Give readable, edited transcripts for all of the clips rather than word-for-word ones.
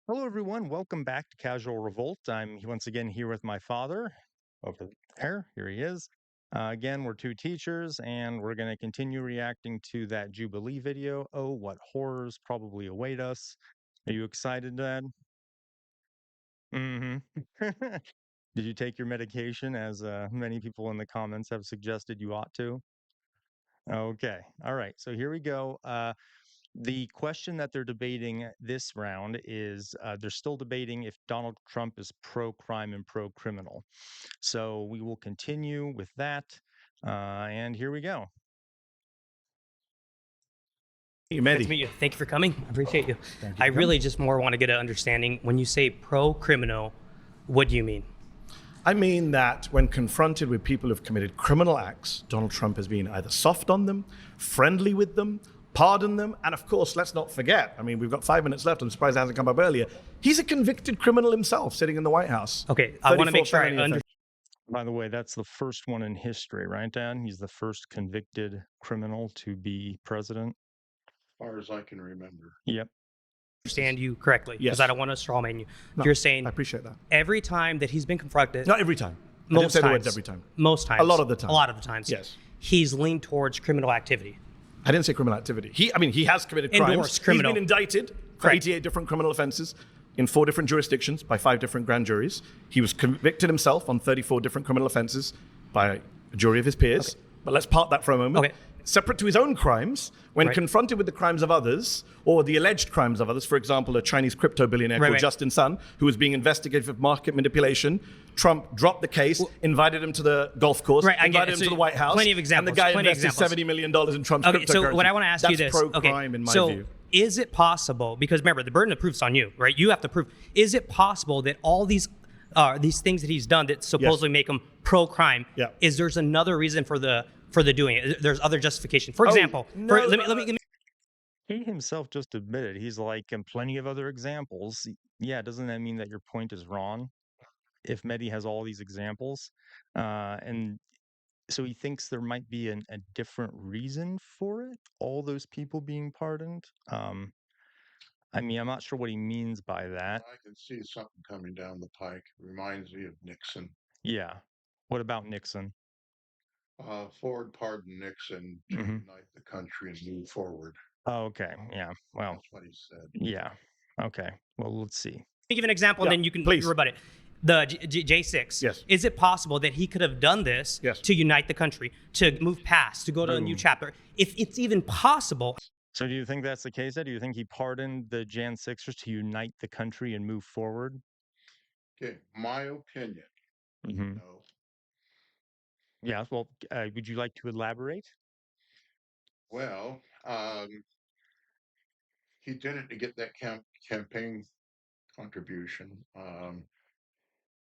Hello, everyone. Welcome back to Casual Revolt. I'm once again here with my father over there. Here he is. Again, we're two teachers, and we're going to continue reacting to that Jubilee video. Oh, what horrors probably await us. Are you excited, Dad? Mm hmm. Did you take your medication, as many people in the comments have suggested you ought to? Okay. All right. So here we go. The question that they're debating this round is they're still debating if Donald Trump is pro crime and pro criminal. So we will continue with that. And here we go. Good to meet you. Thank you for coming. I appreciate you. I really just more want to get an understanding. When you say pro-criminal, what do you mean? I mean that when confronted with people who've committed criminal acts, Donald Trump has been either soft on them, friendly with them, pardoned them, and of course, let's not forget, I mean, we've got 5 minutes left, I'm surprised it hasn't come up earlier, he's a convicted criminal himself sitting in the White House. Okay, I want to make sure I understand. By the way, that's the first one in history, right, Dan? He's the first convicted criminal to be president. As far as I can remember. Yep. Understand you correctly, because Yes. I don't want to strawman you. No, You're saying I appreciate that. every time that he's been confronted, Not every time. I didn't say the words every time. most times, A lot of the time. a lot of the times, Yes. he's leaned towards criminal activity. I didn't say criminal activity. He has committed crimes. Endorsed criminal. He's been indicted for Correct. 88 different criminal offenses in 4 different jurisdictions by 5 different grand juries. He was convicted himself on 34 different criminal offenses by a jury of his peers. Okay. But let's park that for a moment. Okay. Separate to his own crimes, when Right. confronted with the crimes of others, or the alleged crimes of others, for example, a Chinese crypto billionaire called Right. Justin Sun, who was being investigated for market manipulation, Trump dropped the case, invited him to the golf course, Right, I get invited it. him So to the White House, plenty of and examples, the guy plenty of invested examples. $70 million in Trump's Okay, cryptocurrency. so what I want to ask you That's this. pro-crime in my so view. is it possible, because remember, the burden of proof's on you, right? You have to prove, is it possible that all these things that he's done that supposedly make him pro-crime, Yeah. is there's another reason for the doing it? There's other justification. For example, no, let me He himself just admitted, he's like, and plenty of other examples. Yeah, doesn't that mean that your point is wrong? If Mehdi has all these examples, and so he thinks there might be a different reason for it, all those people being pardoned. I mean, I'm not sure what he means by that. I can see something coming down the pike. Reminds me of Nixon. Yeah. What about Nixon? Ford pardoned Nixon to Mhm. unite the country and move forward. Oh, okay. Yeah. Well, That's what he said. yeah. Okay. Well, let's see. give an example, Yeah, and then you can please. rebut it. The J6. Yes. Is it possible that he could have done this Yes. to unite the country, to move past, to go to a new Boom. chapter? If it's even possible, So do you think that's the case, Ed? Do you think he pardoned the Jan Sixers to unite the country and move forward? Okay, my opinion. Mm-hmm. No. Yeah. Well, would you like to elaborate? Well, he did it to get that campaign contribution.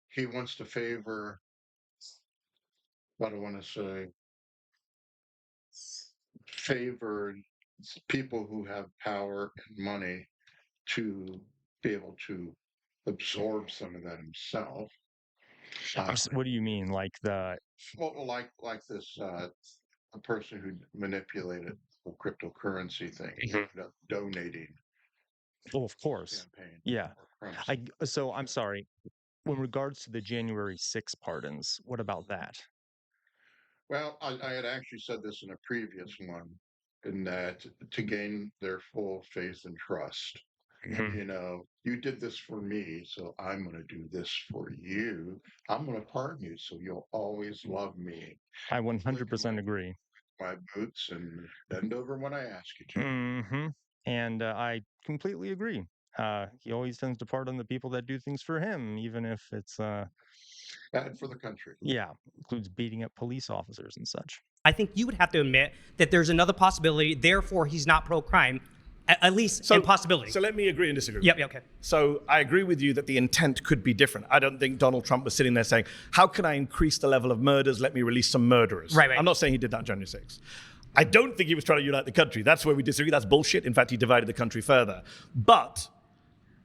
He wants to favor, what do I want to say, favor people who have power and money to be able to absorb some of that himself. What do you mean? Like the Well, like this, a person who manipulated the cryptocurrency thing, ended up donating Oh, of course. campaign. Yeah. or currency. So I'm sorry. In regards to the January 6 pardons, what about that? Well, I had actually said this in a previous one, in that to gain their full faith and trust. Mhm. You know, you did this for me, so I'm going to do this for you. I'm going to pardon you, so you'll always love me. I 100% agree. My boots and bend over when I ask you to. Mm-hmm. And I completely agree. He always tends to pardon the people that do things for him, even if it's, Bad for the country. yeah, includes beating up police officers and such. I think you would have to admit that there's another possibility. Therefore, he's not pro-crime, at least in possibility. So let me agree and disagree. Yep. Okay. So I agree with you that the intent could be different. I don't think Donald Trump was sitting there saying, how can I increase the level of murders? Let me release some murderers. Right. I'm not saying he did that on January 6th. I don't think he was trying to unite the country. That's where we disagree. That's bullshit. In fact, he divided the country further. But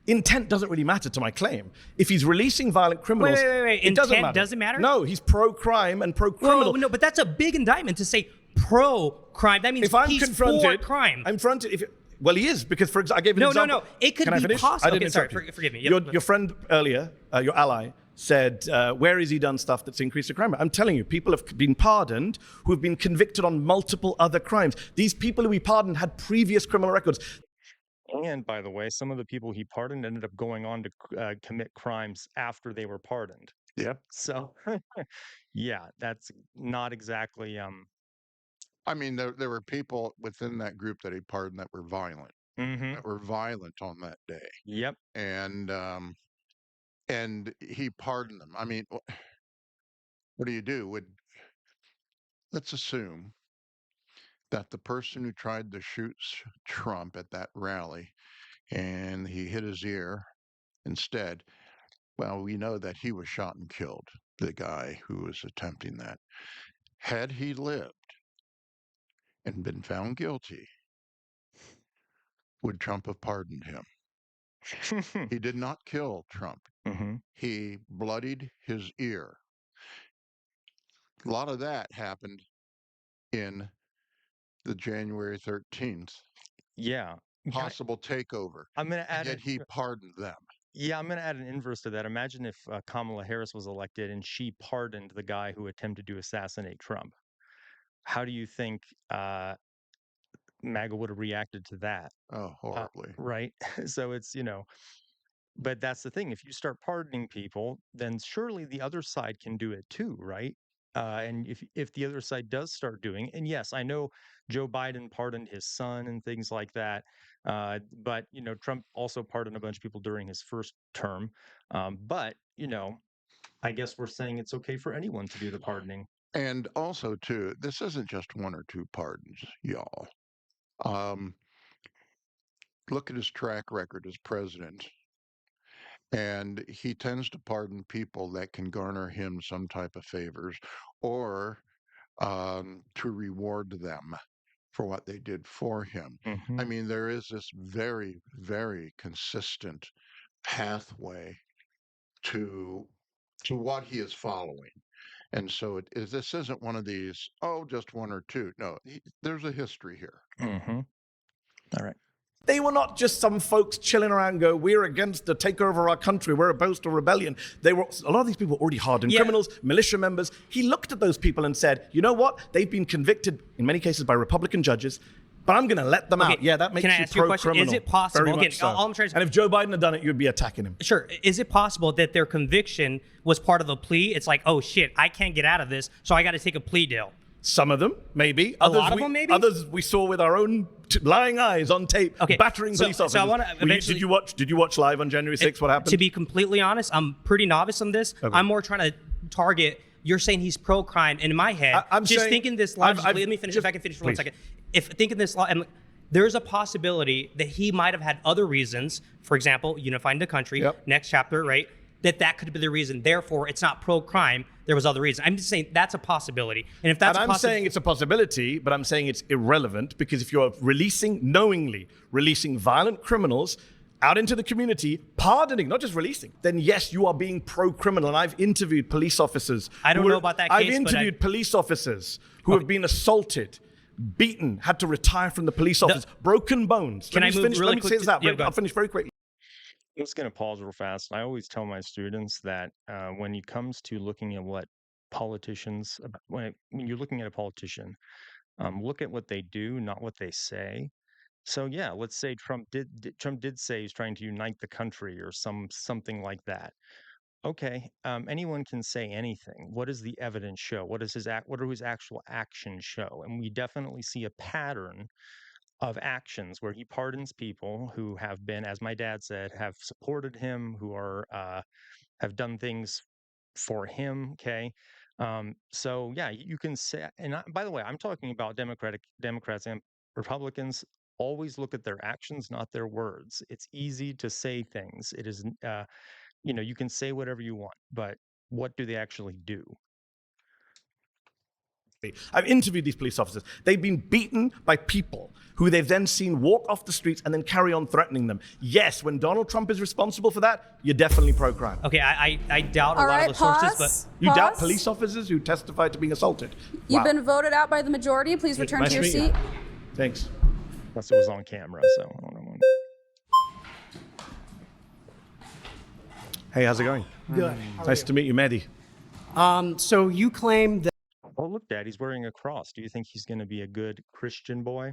intent doesn't really matter to my claim. If he's releasing violent criminals, Wait. it doesn't Intent matter. doesn't matter? No, he's pro-crime and pro-criminal. No, but that's a big indictment to say pro-crime. That means If I'm he's confronted, for crime. I'm confronted. Well, he is, because, for example, I gave an example. No. It could Can I be finish? possible. I didn't Okay, sorry, interrupt you. forgive me. Yep. Your friend earlier, your ally, said, where has he done stuff that's increased the crime rate? I'm telling you, people have been pardoned who have been convicted on multiple other crimes. These people who we pardoned had previous criminal records. And by the way, some of the people he pardoned ended up going on to commit crimes after they were pardoned. Yep. So, yeah, that's not exactly. I mean, there were people within that group that he pardoned that were violent, Mm-hmm. on that day, Yep. and he pardoned them. I mean, what do you do? Let's assume that the person who tried to shoot Trump at that rally and he hit his ear instead. Well, we know that he was shot and killed, the guy who was attempting that. Had he lived and been found guilty, would Trump have pardoned him? He did not kill Trump. Mm-hmm. He bloodied his ear. A lot of that happened in the January 13th Yeah. possible takeover. I'm going to add Yet he pardoned them. Yeah, I'm going to add an inverse to that. Imagine if Kamala Harris was elected and she pardoned the guy who attempted to assassinate Trump. How do you think MAGA would have reacted to that? Oh, horribly. Right? So it's, but that's the thing. If you start pardoning people, then surely the other side can do it too, right? And if the other side does start doing, and yes, I know Joe Biden pardoned his son and things like that, but Trump also pardoned a bunch of people during his first term. But I guess we're saying it's okay for anyone to do the pardoning. And also, too, this isn't just one or two pardons, y'all. Look at his track record as president. And he tends to pardon people that can garner him some type of favors or to reward them for what they did for him. Mm-hmm. I mean, there is this very, very consistent pathway to what he is following. And so this isn't one of these, oh, just one or two. No, there's a history here. Mm-hmm. All right. They were not just some folks chilling around and go, we're against the takeover of our country, we're opposed to rebellion. They were, a lot of these people were already hardened criminals, militia members. He looked at those people and said, you know what? They've been convicted, in many cases, by Republican judges, but I'm going to let them out. Yeah, that makes you pro-criminal. Is it possible? Very much so. And if Joe Biden had done it, you'd be attacking him. Sure. Is it possible that their conviction was part of a plea? It's like, oh shit, I can't get out of this, so I got to take a plea deal. Some of them, maybe. A lot of them, maybe? Others we saw with our own lying eyes on tape, battering police officers. So I want to eventually... Did you watch live on January 6th? What happened? To be completely honest, I'm pretty novice on this. Okay. I'm more trying to target... You're saying he's pro-crime. And in my head, I'm just saying, thinking this logically... let me finish, if I can finish for 1 second. If thinking this... there's a possibility that he might have had other reasons. For example, unifying the country, next chapter, right? That could be the reason. Therefore, it's not pro-crime. There was other reasons. I'm just saying that's a possibility. And if that's I'm saying it's a possibility, but I'm saying it's irrelevant because if you're knowingly releasing violent criminals out into the community, pardoning, not just releasing, then yes, you are being pro-criminal. And I've interviewed police officers. I don't know about that case. I've interviewed police officers who have been assaulted, beaten, had to retire from the police office, broken bones. Can I move really quick? I'll finish very quickly. I'm just going to pause real fast. I always tell my students that when it comes to looking at what politicians, when you're looking at a politician, look at what they do, not what they say. So yeah, let's say Trump did say he's trying to unite the country or something like that. Okay, anyone can say anything. What does the evidence show? What are his actual actions show? And we definitely see a pattern of actions where he pardons people who have been, as my dad said, have supported him, who are have done things for him. Okay, so yeah, you can say. And by the way, I'm talking about Democrats and Republicans. Always look at their actions, not their words. It's easy to say things. It is, you can say whatever you want, but what do they actually do? I've interviewed these police officers. They've been beaten by people who they've then seen walk off the streets and then carry on threatening them. Yes, when Donald Trump is responsible for that, you're definitely pro-crime. Okay, I doubt a lot of the sources, but... You doubt police officers who testified to being assaulted? You've been voted out by the majority. Please return to your seat. Thanks. Plus, it was on camera, so I don't know. Hey, how's it going? Good. Nice to meet you, Mehdi. So you claim that. Oh, look, Dad, he's wearing a cross. Do you think he's going to be a good Christian boy?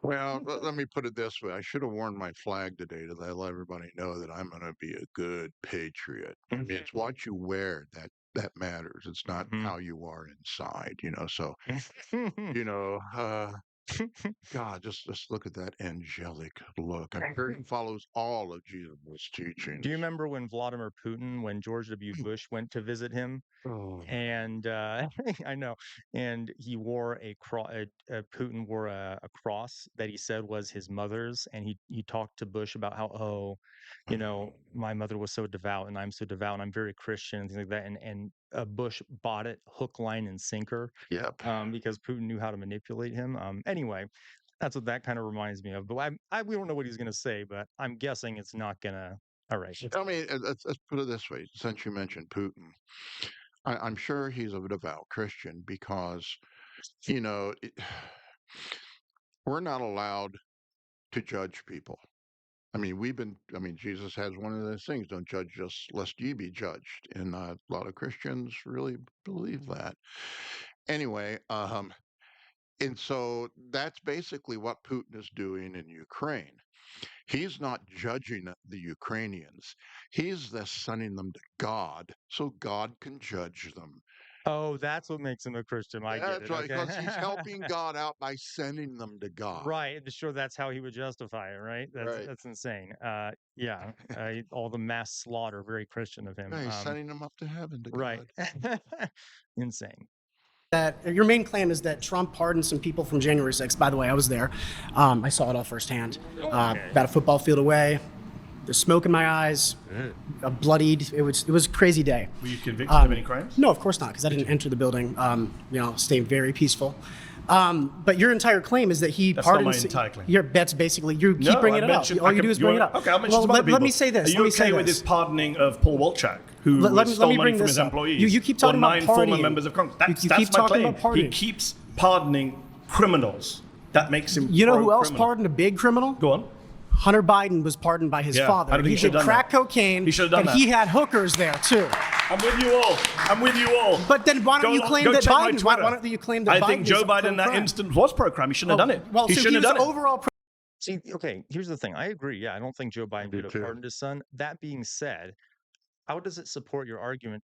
Well, let me put it this way. I should have worn my flag today to let everybody know that I'm going to be a good patriot. I mean, it's what you wear that matters. It's not how you are inside, So, God, just look at that angelic look. I'm sure he follows all of Jesus' teachings. Do you remember when Vladimir Putin, when George W. Bush went to visit him? Oh, And I know, and he wore a cross. Putin wore a cross that he said was his mother's, and he talked to Bush about how, oh, my mother was so devout, and I'm so devout, and I'm very Christian, and things like that. And Bush bought it hook, line, and sinker. yep. Because Putin knew how to manipulate him. Anyway, that's what that kind of reminds me of. But we don't know what he's going to say, but I'm guessing it's not going to. All right. I mean, let's put it this way. Since you mentioned Putin, I'm sure he's a devout Christian because, you know, it, we're not allowed to judge people. I mean, Jesus has one of those things, don't judge us lest ye be judged. And a lot of Christians really believe that. Anyway, and so that's basically what Putin is doing in Ukraine. He's not judging the Ukrainians. He's just sending them to God so God can judge them. Oh, that's what makes him a Christian. I get That's it. right, Okay. because he's helping God out by sending them to God. Right. Sure, that's how he would justify it, right? Right. That's insane. Yeah. All the mass slaughter, very Christian of him. Yeah, he's sending them up to heaven to Right. God. Insane. That your main claim is that Trump pardoned some people from January 6th. By the way, I was there. I saw it all firsthand. About a football field away. There's smoke in my eyes. Bloodied. It was a crazy day. Were you convicted of any crimes? No, of course not, because I didn't enter the building. Stayed very peaceful. But your entire claim is that he That's pardoned. not my entire claim. Your bet's basically you keep bringing it up. All you do is bring it up. Okay, I'll mention Well, some other let people. me say this. Are you Let me say okay with this. his pardoning of Paul Wolchak, who stole money bring from this his up. employees? You keep talking or about 9 former pardoning. members of Congress. You That's keep my talking claim. about pardoning. He keeps pardoning criminals. That makes him. You know who else pro-criminal. pardoned a big criminal? Go on. Hunter Biden was pardoned by his father. How did he did done crack that? cocaine, He should have done and that. he had hookers there too. I'm with you all. I'm with you all. But then why don't you claim that check my Biden? Twitter. Why don't you claim that I Biden think Joe is Biden in that pro-crime? instance was pro-crime. He shouldn't have done it. Well, he so shouldn't he have was done it. overall. See, okay, here's the thing. I agree. Yeah, I don't think Joe Biden could have pardoned his son. That being said, how does it support your argument?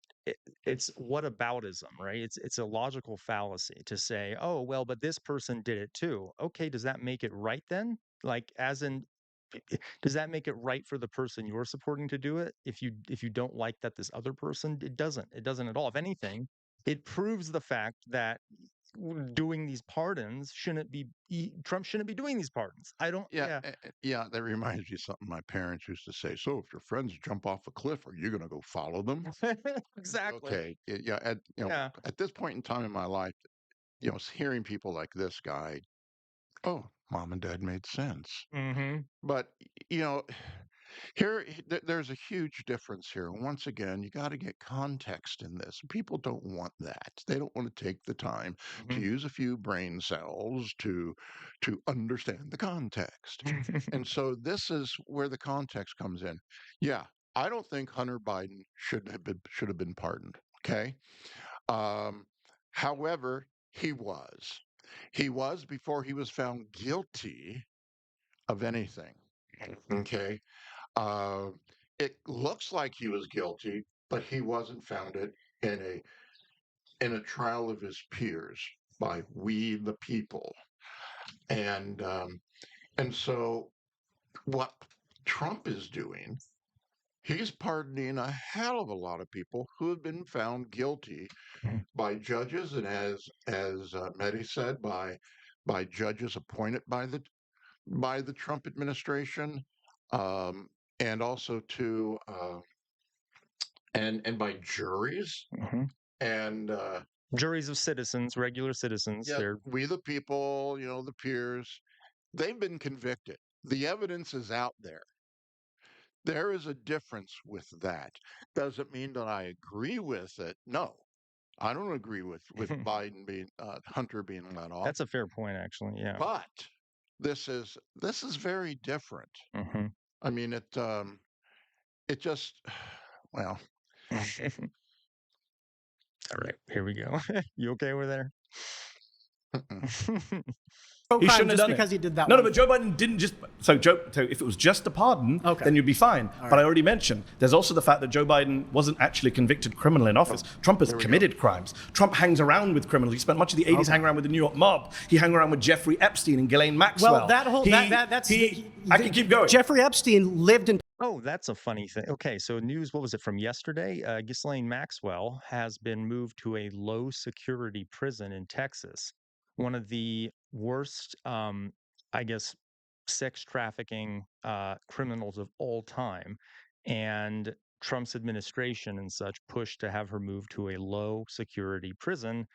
It's whataboutism, right? It's a logical fallacy to say, oh, well, but this person did it too. Okay, does that make it right then? Like, as in, does that make it right for the person you're supporting to do it? If you don't like that this other person, it doesn't. It doesn't at all. If anything, it proves the fact that doing these pardons Trump shouldn't be doing these pardons. I don't. Yeah, Yeah. yeah, that reminds me of something my parents used to say. So if your friends jump off a cliff, are you going to go follow them? Exactly. Okay. Yeah. Yeah. At this point in time in my life, hearing people like this guy, oh, mom and dad made sense. Mm-hmm. But there's a huge difference here. Once again, you got to get context in this. People don't want that. They don't want to take the time to use a few brain cells to understand the context. And so this is where the context comes in. Yeah, I don't think Hunter Biden should have been pardoned. Okay. Um, However, he was. He was before he was found guilty of anything. Okay. Uh, it looks like he was guilty, but he wasn't found it in a trial of his peers by we the people. And so what Trump is doing, he's pardoning a hell of a lot of people who have been found guilty by judges, and as Mehdi said, by judges appointed by the Trump administration, um, and also to and by juries and Juries of citizens, regular citizens. yeah, They're we the people, the peers, they've been convicted. The evidence is out there. There is a difference with that. Doesn't mean that I agree with it. No, I don't agree with Biden being Hunter being let off. That's a fair point, actually. Yeah. But this is very different. Hmm. I mean, it just well, All right, here we go. You okay over there? Pro He crime shouldn't have just done because it. he did that No, one but Joe Biden didn't just. So if it was just a pardon, Okay. then you'd be fine. But I already mentioned there's also the fact that Joe Biden wasn't actually convicted criminal in office. Trump has committed crimes. Trump hangs around with criminals. He spent much of the 80s hanging around with the New York mob. He hung around with Jeffrey Epstein and Ghislaine Maxwell. Well, that whole that's I can keep going. Jeffrey Epstein lived in. Oh, that's a funny thing. Okay, so news, what was it from yesterday? Ghislaine Maxwell has been moved to a low security prison in Texas. One of the worst, I guess, sex trafficking criminals of all time. And Trump's administration and such pushed to have her moved to a low security prison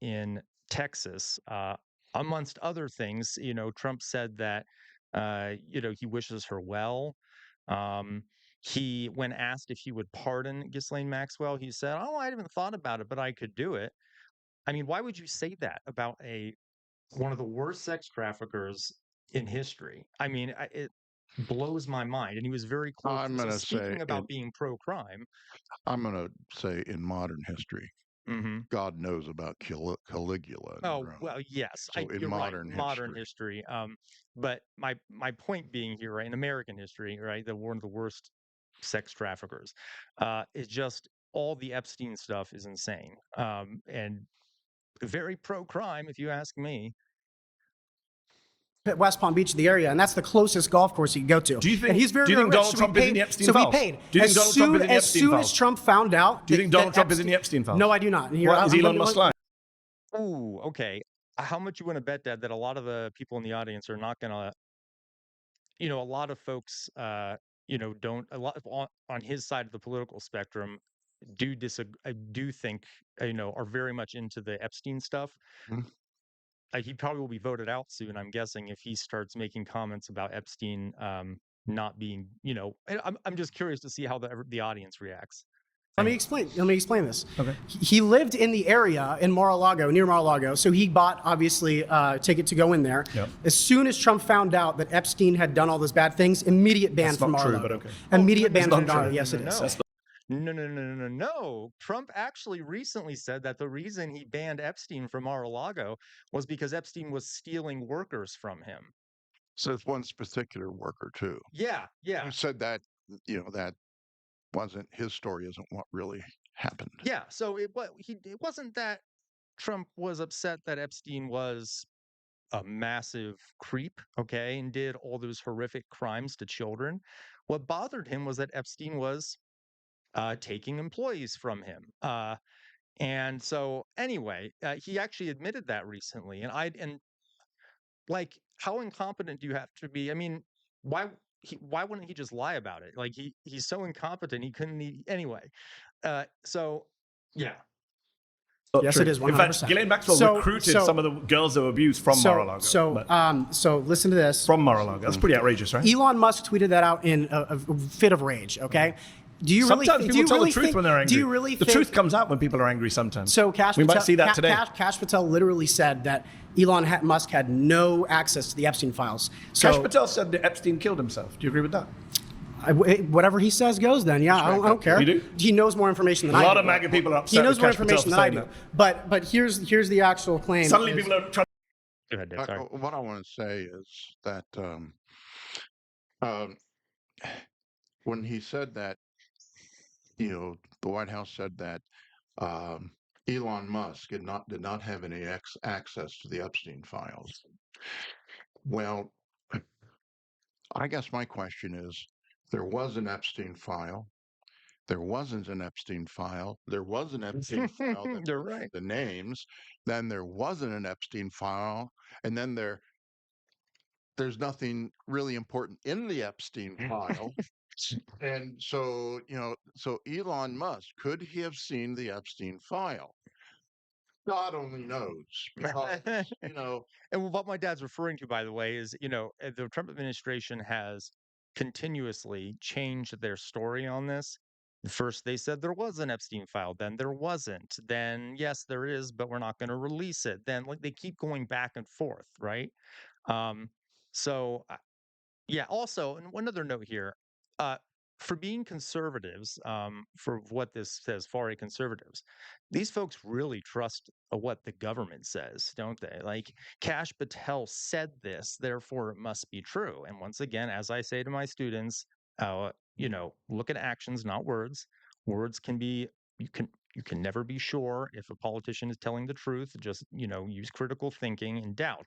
in Texas. Amongst other things, Trump said that, he wishes her well. When asked if he would pardon Ghislaine Maxwell, he said, "Oh, I haven't thought about it, but I could do it." I mean, why would you say that about one of the worst sex traffickers in history? I mean, it blows my mind. And he was very close. I'm So gonna say speaking about being pro-crime, I'm gonna say in modern history, hmm God knows about Caligula and oh Rome. well, yes, So in you're right, modern modern history, history. But my point being here, right, in American history, right, one of the worst sex traffickers, is just all the Epstein stuff is insane, and very pro-crime, if you ask me. West Palm Beach, the area, and that's the closest golf course he could go to. Do you think? And he's very, do you very think rich, Donald so Trump he is in the paid. Epstein So he files? paid. Do you think Donald Trump is in the Epstein As soon files? as Trump found out, Do you think Donald Trump is in the Epstein files? No, I do not. And here, What, is Elon Musk lying? Ooh, okay. How much you want to bet, Dad, that a lot of the people in the audience are not gonna, a lot of folks, don't a lot on his side of the political spectrum do disagree. I do think, are very much into the Epstein stuff. Mhm. He probably will be voted out soon, I'm guessing, if he starts making comments about Epstein not being, and I'm just curious to see how the audience reacts. Let me explain this. Okay. He lived in the area in Mar-a-Lago, near Mar-a-Lago, so he bought, obviously, a ticket to go in there. Yep. As soon as Trump found out that Epstein had done all those bad things, immediate ban That's from not true, Mar-a-Lago. but okay. Immediate ban not from true. Mar-a-Lago. Yes, it No, is. no. Trump actually recently said that the reason he banned Epstein from Mar-a-Lago was because Epstein was stealing workers from him. so it's one particular worker too. Yeah, yeah. Who said that that wasn't his story isn't what really happened. Yeah, so it wasn't that Trump was upset that Epstein was a massive creep, okay, and did all those horrific crimes to children. What bothered him was that Epstein was taking employees from him. And so anyway, he actually admitted that recently. And like, how incompetent do you have to be? I mean, why wouldn't he just lie about it? Like he's so incompetent he couldn't anyway. So yeah. Yes, it is 100%. In fact, Ghislaine Maxwell recruited some of the girls that were abused from Mar-a-Lago. So listen to this. From Mar-a-Lago. That's pretty outrageous, right? Elon Musk tweeted that out in a fit of rage, okay? Do you really Sometimes people tell the truth when they're angry. Do you really the truth comes out when people are angry sometimes. So we might see that today. Kash Patel literally said that Elon Musk had no access to the Epstein files. So, Kash Patel said that Epstein killed himself. Do you agree with that? Whatever he says goes then. Yeah, I don't care. You do? He knows more information than I do. A lot of MAGA people are upset He knows with more Kash Patel information for than I saying do. But here's the actual claim. Suddenly people are trying. Go ahead, Dave, sorry. What I want to say is that when he said that, the White House said that Elon Musk did not have any access to the Epstein files. Well, I guess my question is, there was an Epstein file. There wasn't an Epstein file. There was an Epstein file that You're right. the names. Then there wasn't an Epstein file, and then there's nothing really important in the Epstein file. And so, so Elon Musk, could he have seen the Epstein file? God only knows, because, And what my dad's referring to, by the way, is, the Trump administration has continuously changed their story on this. First, they said there was an Epstein file. Then there wasn't. Then, yes, there is, but we're not going to release it. Then, like, they keep going back and forth, right? Um, so yeah, also, and one other note here, uh, for being conservatives, for what this says, far right conservatives, these folks really trust what the government says, don't they? Like Kash Patel said this, therefore it must be true. And once again, as I say to my students, look at actions, not words. Words can be you can never be sure if a politician is telling the truth. Just use critical thinking and doubt.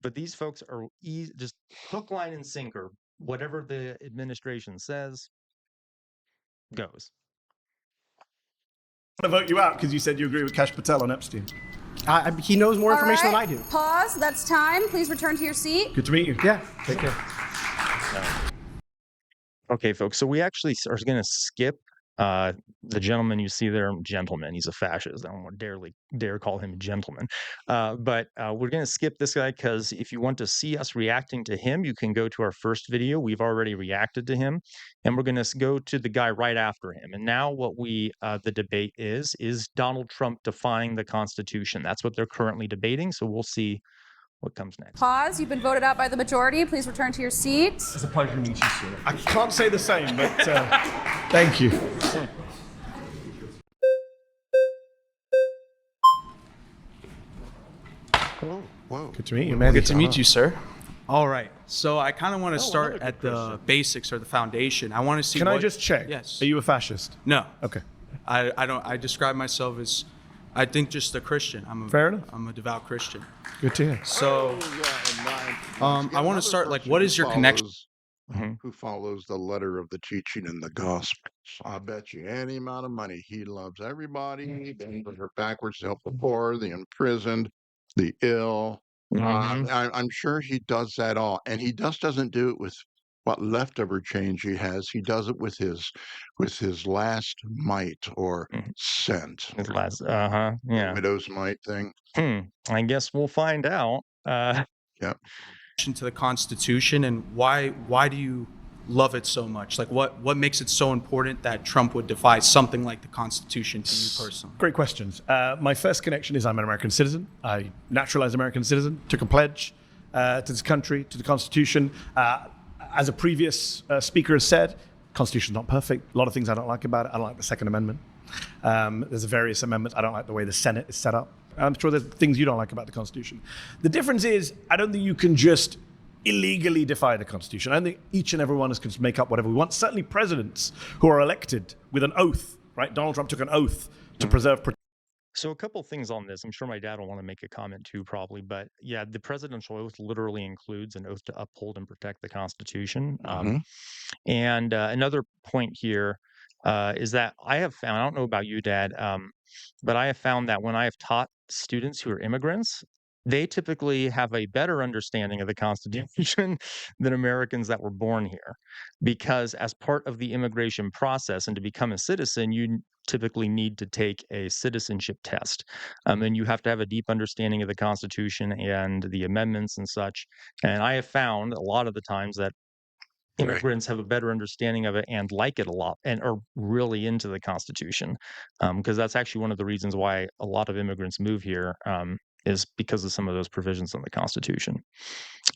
But these folks are just hook, line, and sinker. Whatever the administration says goes. I'm going to vote you out because you said you agree with Kash Patel on Epstein. He knows more information than I right, do. pause. That's time. Please return to your seat. Good to meet you. Yeah, take care. Okay, folks. So we actually are going to skip the gentleman you see there. Gentleman, he's a fascist. I don't dare call him a gentleman. But we're going to skip this guy because if you want to see us reacting to him, you can go to our first video. We've already reacted to him, and we're going to go to the guy right after him. And now what the debate is Donald Trump defying the Constitution? That's what they're currently debating. So we'll see what comes next. Pause. You've been voted out by the majority. Please return to your seat. It's a pleasure to meet you, sir. I can't say the same, but thank you. Whoa. Good to meet you, man. Good to meet you, sir. All right. So I kind of want to start at the basics or the foundation. I want to see. Can I just check? Yes. Are you a fascist? No. Okay. I don't. I describe myself as, I think, just a Christian. Fair enough. I'm a devout Christian. Good to hear. So, I want to start like, what is your connection? Who follows the letter of the teaching in the Gospels? I bet you any amount of money he loves everybody, bends over backwards to help the poor, the imprisoned, the ill. I'm sure he does that all, and he doesn't do it with what leftover change he has. He does it with his last mite or cent. His last, yeah, Widow's mite thing. I guess we'll find out. Yep. To the Constitution, and why do you love it so much? Like, what makes it so important that Trump would defy something like the Constitution to you personally? Great questions. My first connection is I'm an American citizen. I naturalized American citizen, took a pledge to this country, to the Constitution. As a previous speaker has said, Constitution's not perfect. A lot of things I don't like about it. I don't like the Second Amendment. There's various amendments. I don't like the way the Senate is set up. I'm sure there's things you don't like about the Constitution. The difference is, I don't think you can just illegally defy the Constitution. I don't think each and every one of us can just make up whatever we want. Certainly presidents who are elected with an oath, right? Donald Trump took an oath to preserve. So a couple things on this. I'm sure my dad will want to make a comment too, probably. But yeah, the presidential oath literally includes an oath to uphold and protect the Constitution. And another point here is that I have found, I don't know about you, Dad, but I have found that when I have taught students who are immigrants, they typically have a better understanding of the Constitution than Americans that were born here. Because as part of the immigration process and to become a citizen, you typically need to take a citizenship test. And you have to have a deep understanding of the Constitution and the amendments and such. And I have found a lot of the times that immigrants have a better understanding of it and like it a lot and are really into the Constitution. Because that's actually one of the reasons why a lot of immigrants move here, is because of some of those provisions in the Constitution.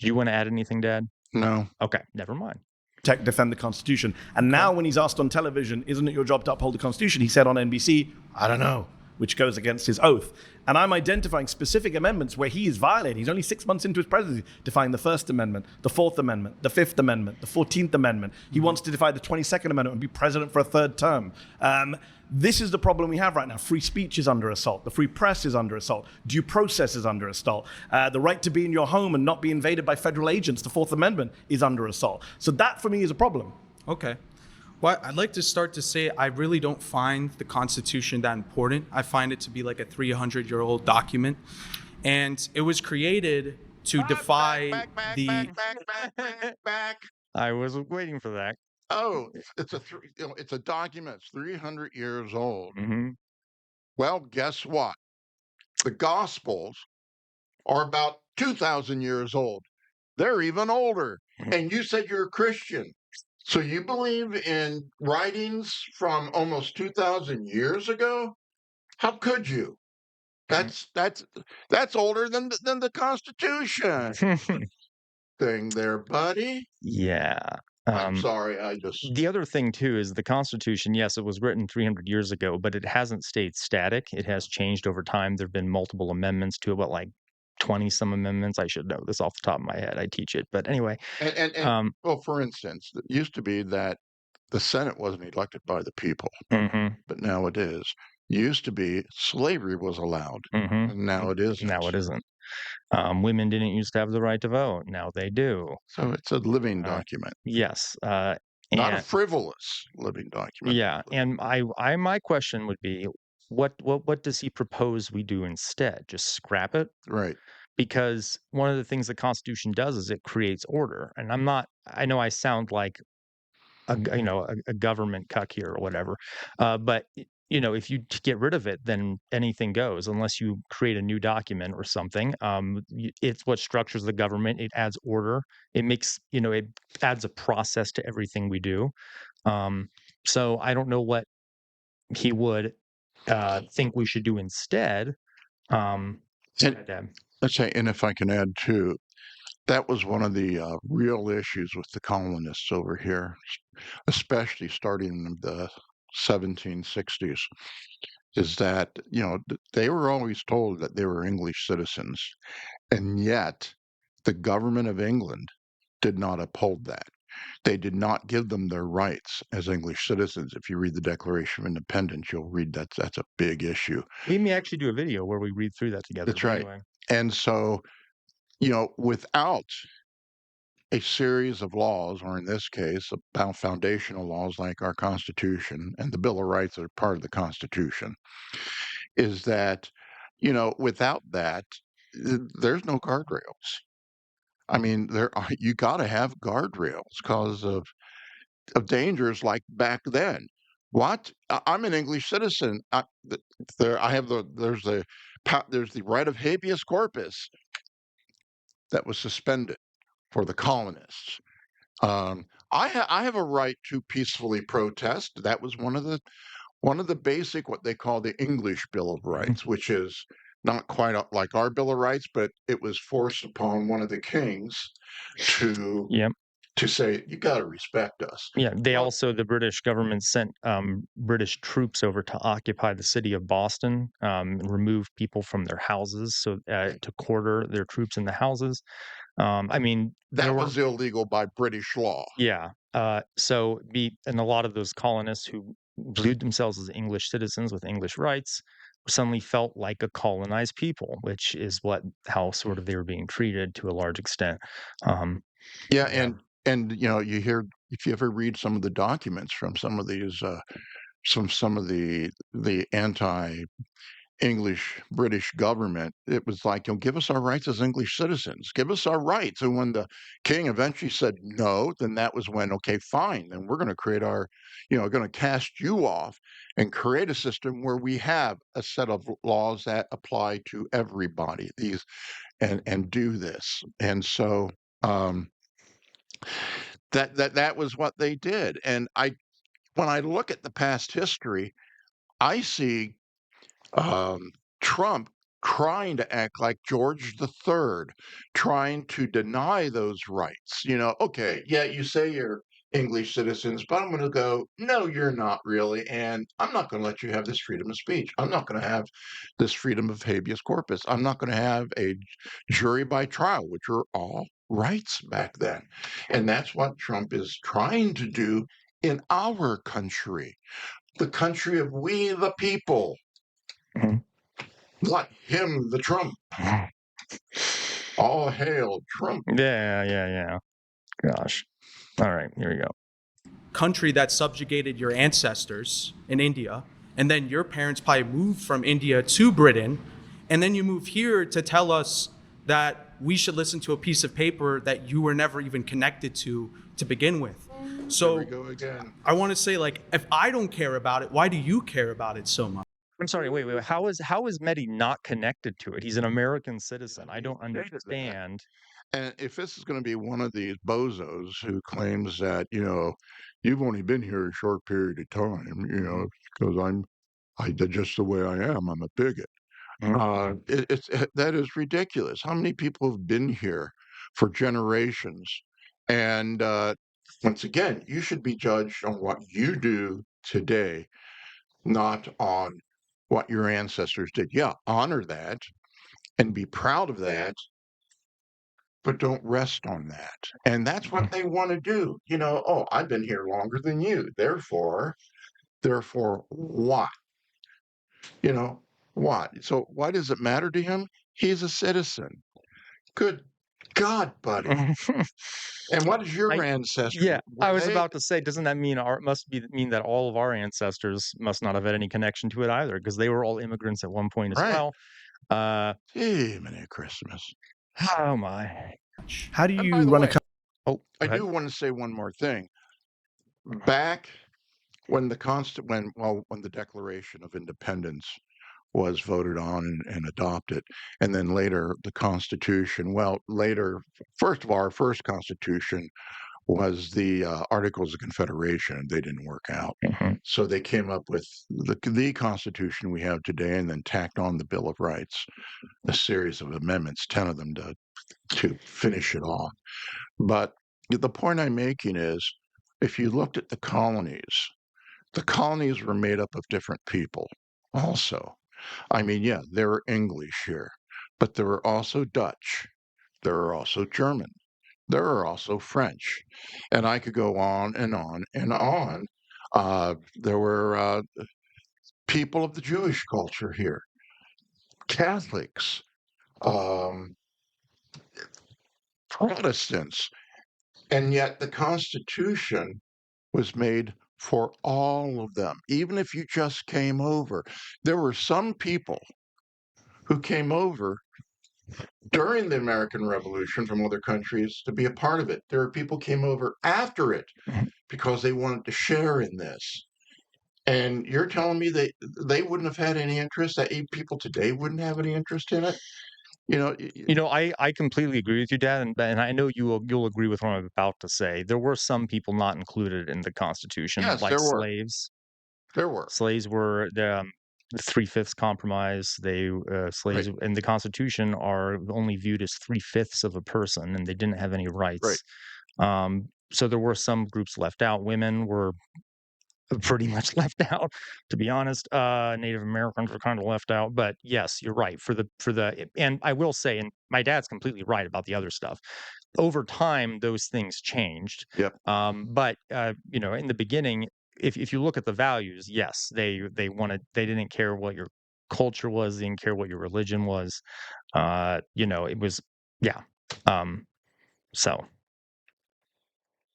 Do you want to add anything, Dad? No. Okay, never mind. Defend the Constitution. And now when he's asked on television, isn't it your job to uphold the Constitution? He said on NBC, I don't know, which goes against his oath. And I'm identifying specific amendments where he is violating. He's only 6 months into his presidency, defying the First Amendment, the Fourth Amendment, the Fifth Amendment, the 14th Amendment. He wants to defy the 22nd Amendment and be president for a third term. This is the problem we have right now. Free speech is under assault. The free press is under assault. Due process is under assault. The right to be in your home and not be invaded by federal agents, the Fourth Amendment, is under assault. So that, for me, is a problem. Okay. Well, I'd like to start to say I really don't find the Constitution that important. I find it to be like a 300-year-old document. And it was created to defy the... Back. I was waiting for that. Oh, it's a document. It's 300 years old. Mm-hmm. Well, guess what? The Gospels are about 2,000 years old. They're even older. And you said you're a Christian. So you believe in writings from almost 2,000 years ago? How could you? That's older than the Constitution. thing there, buddy. Yeah. I'm sorry. I just The other thing too is the Constitution, yes, it was written 300 years ago, but it hasn't stayed static. It has changed over time. There've been multiple amendments to it, what, like 20 some amendments? I should know this off the top of my head. I teach it. But anyway, and um, well, for instance, it used to be that the Senate wasn't elected by the people, mhm, but now it is. Used to be slavery was allowed, mhm. and now it isn't. Now it isn't. Women didn't used to have the right to vote. Now they do. So it's a living Uh, document, yes. not a And frivolous living document. yeah, and my question would be, what does he propose we do instead? Just scrap it? Right. Because one of the things the Constitution does is it creates order. And I know I sound like a government cuck here or whatever, but if you get rid of it, then anything goes unless you create a new document or something. It's what structures the government. It adds order. It makes it adds a process to everything we do. Um, so I don't know what he would think we should do instead. Go And ahead, Deb. let's say, and if I can add too, that was one of the real issues with the colonists over here, especially starting in the 1760s, is that, they were always told that they were English citizens, and yet the government of England did not uphold that. They did not give them their rights as English citizens. If you read the Declaration of Independence, you'll read that's a big issue. We may actually do a video where we read through that together. That's But right. anyway. And so, without a series of laws, or in this case, about foundational laws like our Constitution and the Bill of Rights are part of the Constitution, is that, without that, there's no guardrails. I mean, you got to have guardrails because of dangers like back then. What? I'm an English citizen. I have there's the right of habeas corpus that was suspended for the colonists. Um, I have a right to peacefully protest. That was one of the basic, what they call the English Bill of Rights, which is not quite like our Bill of Rights, but it was forced upon one of the kings to Yep. to say you got to respect us. Yeah, Well, the British government sent British troops over to occupy the city of Boston, and remove people from their houses, so to quarter their troops in the houses. I mean, there that were, was illegal by British law. yeah. And a lot of those colonists who viewed themselves as English citizens with English rights suddenly felt like a colonized people, which is how sort of they were being treated to a large extent. Um, Yeah, yeah. and you hear, if you ever read some of the documents from some of these some of the anti English British government, it was like, give us our rights as English citizens, give us our rights. And when the king eventually said no, then that was when, okay, fine, then we're going to create going to cast you off and create a system where we have a set of laws that apply to everybody. And do this. And so that was what they did. And when I look at the past history, I see um, Trump trying to act like George III, trying to deny those rights. Okay, yeah, you say you're English citizens, but I'm going to go, no, you're not really. And I'm not going to let you have this freedom of speech. I'm not going to have this freedom of habeas corpus. I'm not going to have a jury by trial, which are all rights back then. And that's what Trump is trying to do in our country, the country of we the people. Mhm. Let him the Trump. All hail Trump. Yeah. Gosh. All right, here we go. Country that subjugated your ancestors in India, and then your parents probably moved from India to Britain, and then you move here to tell us that we should listen to a piece of paper that you were never even connected to begin with. So Here we go again. I want to say, like, if I don't care about it, why do you care about it so much? I'm sorry, wait. How is Mehdi not connected to it? He's an American citizen. I don't understand. And if this is going to be one of these bozos who claims that, you've only been here a short period of time, because I did just the way I am. I'm a bigot. Mhm. That is ridiculous. How many people have been here for generations. And once again, you should be judged on what you do today, not on what your ancestors did. Yeah, honor that and be proud of that, but don't rest on that. And that's what they want to do. Oh, I've been here longer than you. Therefore, what? What? So why does it matter to him? He's a citizen. Good God, buddy. And what is your ancestry? Yeah, I was about to say, doesn't that mean mean that all of our ancestors must not have had any connection to it either, because they were all immigrants at one point as right? well. Hey, Merry Christmas. Oh my! How do And by you the run a way, Oh, I go ahead. do want to say one more thing. Back when the Declaration of Independence was voted on and adopted, and then later the Constitution. Well, later, first of all, our first Constitution was the Articles of Confederation. They didn't work out. Mhm. So they came up with the Constitution we have today and then tacked on the Bill of Rights, a series of amendments, 10 of them to finish it off. But the point I'm making is if you looked at the colonies were made up of different people also. I mean, yeah, there were English here, but there were also Dutch. There are also German. There are also French. And I could go on and on and on. There were people of the Jewish culture here, Catholics, um, Protestants. And yet the Constitution was made for all of them, even if you just came over. There were some people who came over during the American Revolution from other countries to be a part of it. There are people came over after it Mhm. because they wanted to share in this. And you're telling me they wouldn't have had any interest, that people today wouldn't have any interest in it? I completely agree with you, Dad, and I know you'll agree with what I'm about to say. There were some people not included in the Constitution, Yes, like there were. slaves. There were. Slaves were the three-fifths compromise. Right. Slaves in the Constitution are only viewed as three-fifths of a person, and they didn't have any Right. rights. So there were some groups left out. Women were pretty much left out, to be honest. Native Americans were kind of left out, but yes, you're right. And I will say, and my dad's completely right about the other stuff. Over time, those things changed. Yep. But in the beginning, if you look at the values, yes, they didn't care what your culture was, they didn't care what your religion was. It was yeah. So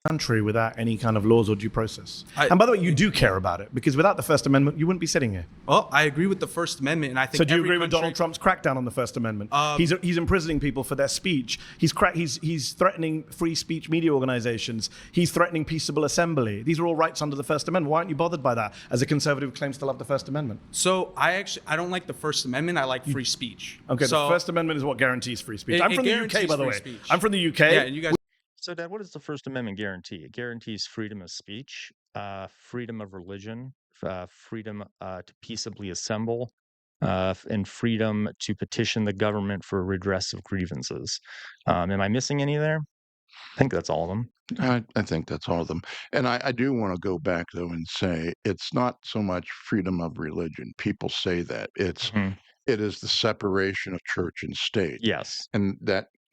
country without any kind of laws or due process. I- And by the way, you do care about it, because without the First Amendment, you wouldn't be sitting here. Well, I agree with the First Amendment, and I think. So do you every agree with country- Donald Trump's crackdown on the First Amendment? He's imprisoning people for their speech. He's threatening free speech media organizations. He's threatening peaceable assembly. These are all rights under the First Amendment. Why aren't you bothered by that as a conservative who claims to love the First Amendment? So I don't like the First Amendment. I like free speech. Okay, so the First Amendment is what guarantees free speech. I'm it from the UK, guarantees by the free way. speech. I'm from the UK. Yeah, and you guys. So, Dad, what does the First Amendment guarantee? It guarantees freedom of speech, freedom of religion, freedom to peaceably assemble, and freedom to petition the government for redress of grievances. Am I missing any there? I think that's all of them. I think that's all of them. And I do want to go back, though, and say it's not so much freedom of religion. People say that. Mhm. It is the separation of church and state. Yes. And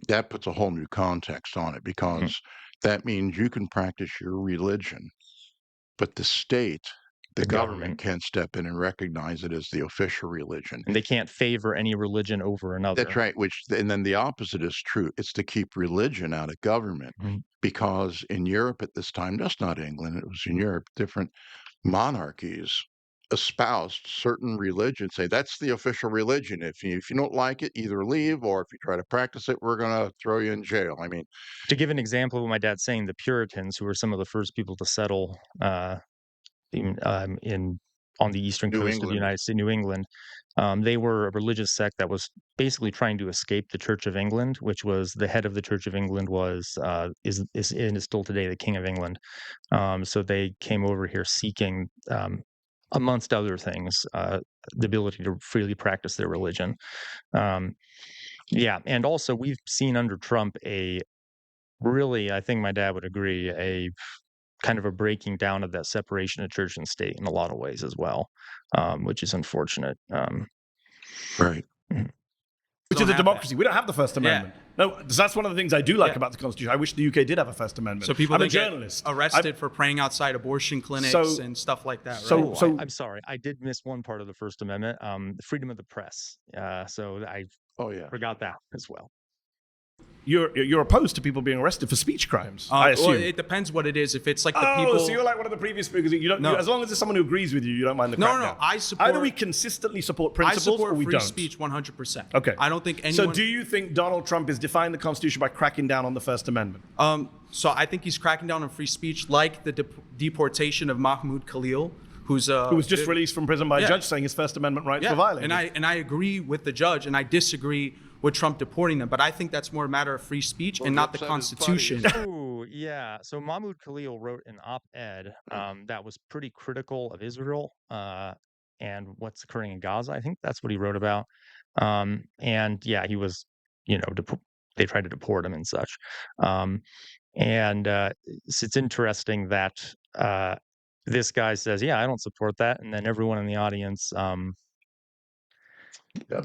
that puts a whole new context on it, because that means you can practice your religion, but the state, the government can't step in and recognize it as the official religion. And they can't favor any religion over another. That's right. And then the opposite is true. It's to keep religion out of government, Mhm. because in Europe at this time, just not England, it was in Europe, different monarchies espoused certain religions, say that's the official religion. If you don't like it, either leave, or if you try to practice it, we're going to throw you in jail. I mean, To give an example of what my dad's saying, the Puritans, who were some of the first people to settle on the eastern New coast of the England. United States, New England, they were a religious sect that was basically trying to escape the Church of England, which was the head of the Church of England is and is still today the King of England. So they came over here seeking, amongst other things, the ability to freely practice their religion. Yeah, and also we've seen under Trump a really, I think my dad would agree, a kind of a breaking down of that separation of church and state in a lot of ways as well, which is unfortunate. Right. Mhm. Which is a democracy. We don't have the First Amendment. No, that's one of the things I do like about the Constitution. I wish the UK did have a First Amendment. So people I'm a don't get journalist. arrested for praying outside abortion clinics and stuff like that, right? I'm sorry, I did miss one part of the First Amendment, the freedom of the press. So I forgot that as well. You're opposed to people being arrested for speech crimes, I assume. Well, it depends what it is. If it's like the Oh, people, so you're like one of the previous speakers. You don't. No. As long as there's someone who agrees with you, you don't mind the crackdown. No. I support. Either we consistently support I principles, support or we free don't. speech 100%. Okay. I don't think anyone. So, do you think Donald Trump is defying the Constitution by cracking down on the First Amendment? So I think he's cracking down on free speech, like the deportation of Mahmoud Khalil, who was just released from prison by a judge saying his First Amendment rights were violated. And I agree with the judge, and I disagree with Trump deporting them. But I think that's more a matter of free speech and not the Constitution. Ooh, yeah. So Mahmoud Khalil wrote an op-ed that was pretty critical of Israel and what's occurring in Gaza. I think that's what he wrote about. And yeah, he was, they tried to deport him and such. It's interesting that this guy says, "Yeah, I don't support that," and then everyone in the audience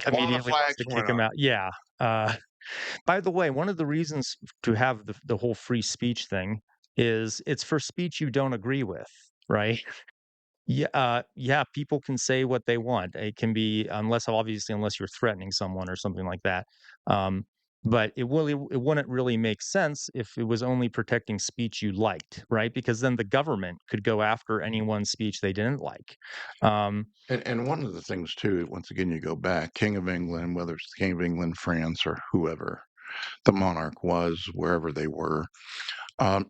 immediately wants to kick him out. Yeah. By the way, one of the reasons to have the whole free speech thing is it's for speech you don't agree with, right? Yeah, people can say what they want. It can be unless you're threatening someone or something like that. But it wouldn't really make sense if it was only protecting speech you liked, right? Because then the government could go after anyone's speech they didn't like. And one of the things too, once again, you go back, King of England, whether it's the King of England, France, or whoever the monarch was, wherever they were, um,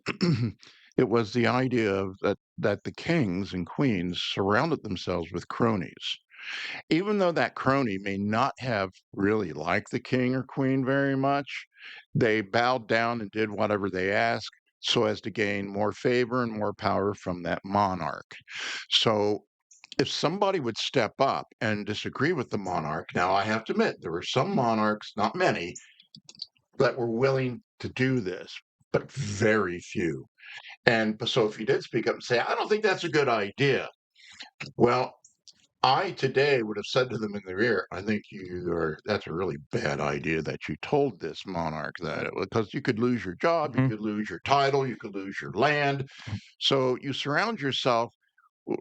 it was the idea of that the kings and queens surrounded themselves with cronies. Even though that crony may not have really liked the king or queen very much, they bowed down and did whatever they asked so as to gain more favor and more power from that monarch. So if somebody would step up and disagree with the monarch, now I have to admit, there were some monarchs, not many, that were willing to do this, but very few. And so if you did speak up and say, I don't think that's a good idea, well, I today would have said to them in their ear, I think that's a really bad idea that you told this monarch that, because you could lose your job, you could lose your title, you could lose your land. So you surround yourself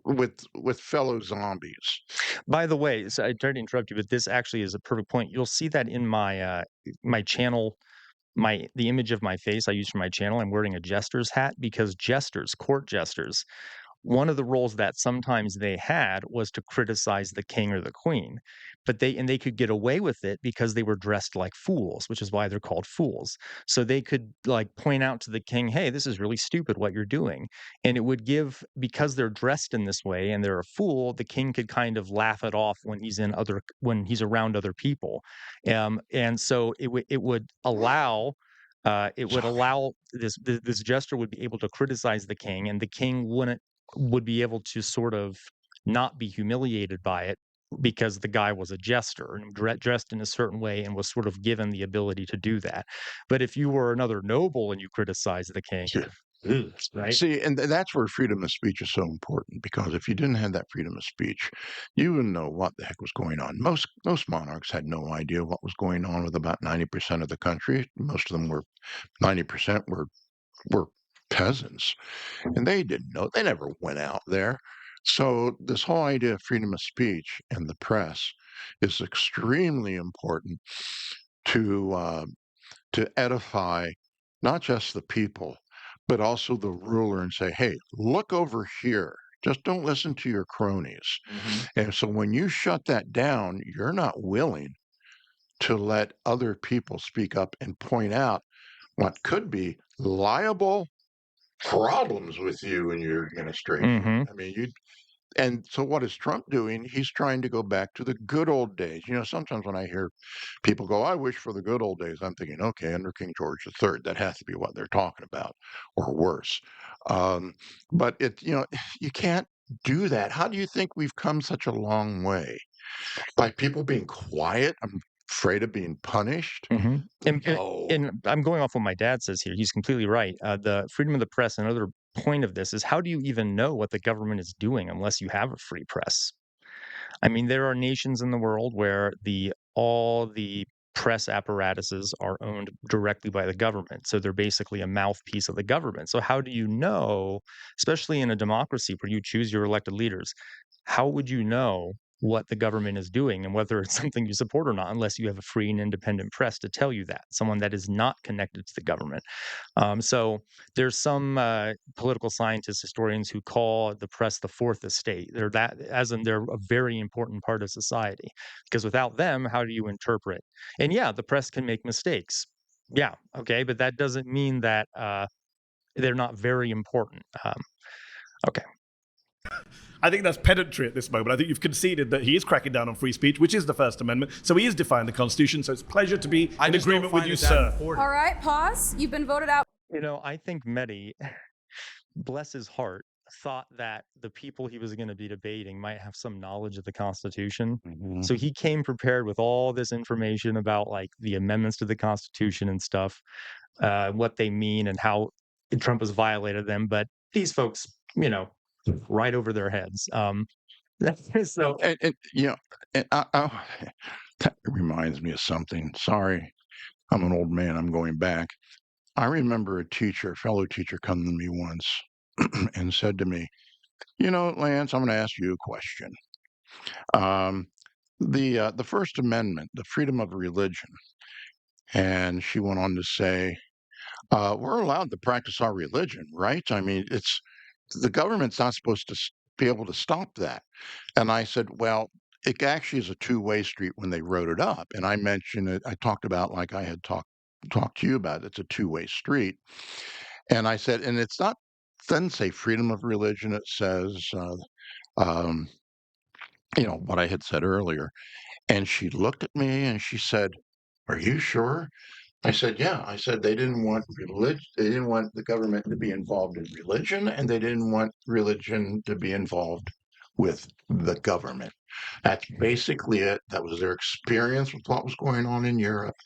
with fellow zombies. By the way, so I tried to interrupt you, but this actually is a perfect point. You'll see that in my my channel, the image of my face I use for my channel. I'm wearing a jester's hat because court jesters, one of the roles that sometimes they had was to criticize the king or the queen, but they could get away with it because they were dressed like fools, which is why they're called fools. So they could like point out to the king, "Hey, this is really stupid what you're doing." And it would give, because they're dressed in this way and they're a fool, the king could kind of laugh it off when he's around other people. And so it would allow this jester would be able to criticize the king, and the king would be able to sort of not be humiliated by it because the guy was a jester and dressed in a certain way and was sort of given the ability to do that. But if you were another noble and you criticized the king, right? See, and that's where freedom of speech is so important, because if you didn't have that freedom of speech, you wouldn't know what the heck was going on. Most monarchs had no idea what was going on with about 90% of the country. Most of them 90% were peasants, and they didn't know. They never went out there. So this whole idea of freedom of speech and the press is extremely important to to edify not just the people, but also the ruler, and say, "Hey, look over here. Just don't listen to your cronies." And so when you shut that down, you're not willing to let other people speak up and point out what could be liable problems with you and your administration. I mean, and so what is Trump doing? He's trying to go back to the good old days. Sometimes when I hear people go, I wish for the good old days, I'm thinking, okay, under King George III, that has to be what they're talking about, or worse. But you can't do that. How do you think we've come such a long way? By people being quiet? afraid of being punished? Mhm. No. And I'm going off what my dad says here. He's completely right. The freedom of the press, another point of this is how do you even know what the government is doing unless you have a free press? I mean, there are nations in the world where all the press apparatuses are owned directly by the government. So they're basically a mouthpiece of the government. So how do you know, especially in a democracy where you choose your elected leaders, how would you know what the government is doing and whether it's something you support or not unless you have a free and independent press to tell you that, someone that is not connected to the government? So there's some political scientists, historians who call the press the fourth estate. They're that, as in they're a very important part of society. Because without them, how do you interpret? And yeah, the press can make mistakes. Yeah, okay, but that doesn't mean that they're not very important. Okay. I think that's pedantry at this moment. I think you've conceded that he is cracking down on free speech, which is the First Amendment. So he is defying the Constitution. So it's a pleasure to be in agreement with you, sir. All right, pause. You've been voted out. You know, I think Mehdi, bless his heart, thought that the people he was going to be debating might have some knowledge of the Constitution. So he came prepared with all this information about like the amendments to the Constitution and stuff, what they mean and how Trump has violated them. But these folks, you know, right over their heads. So, And you know, that reminds me of something. Sorry, I'm an old man. I'm going back. I remember a fellow teacher, come to me once and said to me, "You know, Lance, I'm going to ask you a question. Um, the First Amendment, the freedom of religion," and she went on to say, "We're allowed to practice our religion, right? I mean, it's the government's not supposed to be able to stop that." And I said, "Well, it actually is a two-way street when they wrote it up." And I mentioned it. I talked about like I had talked to you about. It's a two-way street. And I said, and it's not doesn't say freedom of religion. It says, um, what I had said earlier. And she looked at me and she said, "Are you sure?" I said, "Yeah." I said they didn't want religion. They didn't want the government to be involved in religion, and they didn't want religion to be involved with the government. That's basically it. That was their experience with what was going on in Europe.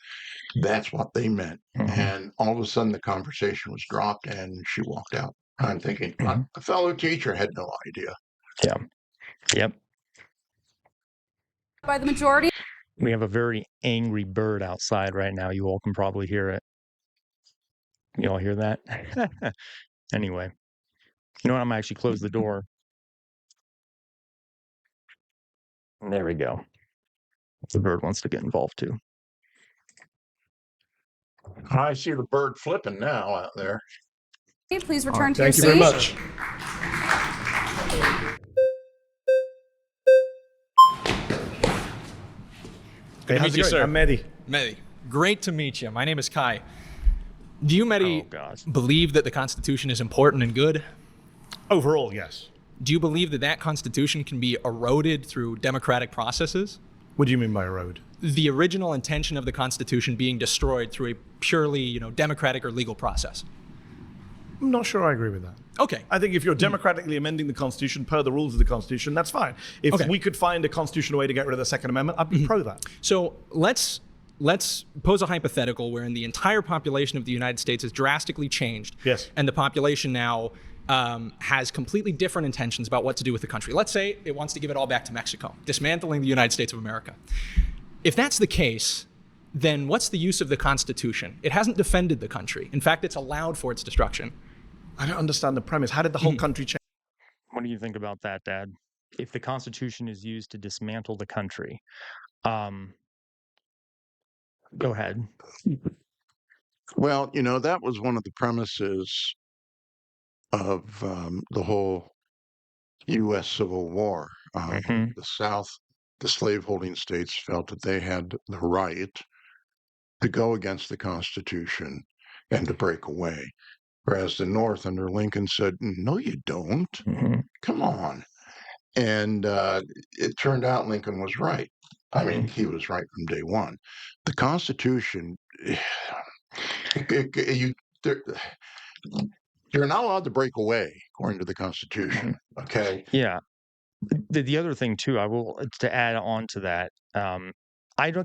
That's what they meant. And all of a sudden, the conversation was dropped, and she walked out. I'm thinking, a fellow teacher had no idea. yeah. Yep. By the majority. We have a very angry bird outside right now. You all can probably hear it. You all hear that? Anyway, you know what? I'm actually close the door. There we go. The bird wants to get involved too. I see the bird flipping now out there. Please return to your Thank seat. you very much. Good to meet you, sir. I'm Mehdi. Mehdi, great to meet you. My name is Kai. Do you, Mehdi, believe that the Constitution is important and good? Overall, yes. Do you believe that that Constitution can be eroded through democratic processes? What do you mean by erode? The original intention of the Constitution being destroyed through a purely, democratic or legal process. I'm not sure I agree with that. Okay. I think if you're democratically amending the Constitution per the rules of the Constitution, that's fine. If we could find a constitutional way to get rid of the Second Amendment, I'd be pro that. So let's pose a hypothetical wherein the entire population of the United States has drastically changed. Yes. And the population now has completely different intentions about what to do with the country. Let's say it wants to give it all back to Mexico, dismantling the United States of America. If that's the case, then what's the use of the Constitution? It hasn't defended the country. In fact, it's allowed for its destruction. I don't understand the premise. How did the whole country change? What do you think about that, Dad? If the Constitution is used to dismantle the country, go ahead. Well, that was one of the premises of the whole U.S. Civil War. The South, the slaveholding states felt that they had the right to go against the Constitution and to break away. Whereas the North under Lincoln said, "No, you don't. Come on." And it turned out Lincoln was right. I mean, he was right from day one. The Constitution, you're not allowed to break away according to the Constitution. Okay. Yeah. The other thing too, I will to add on to that.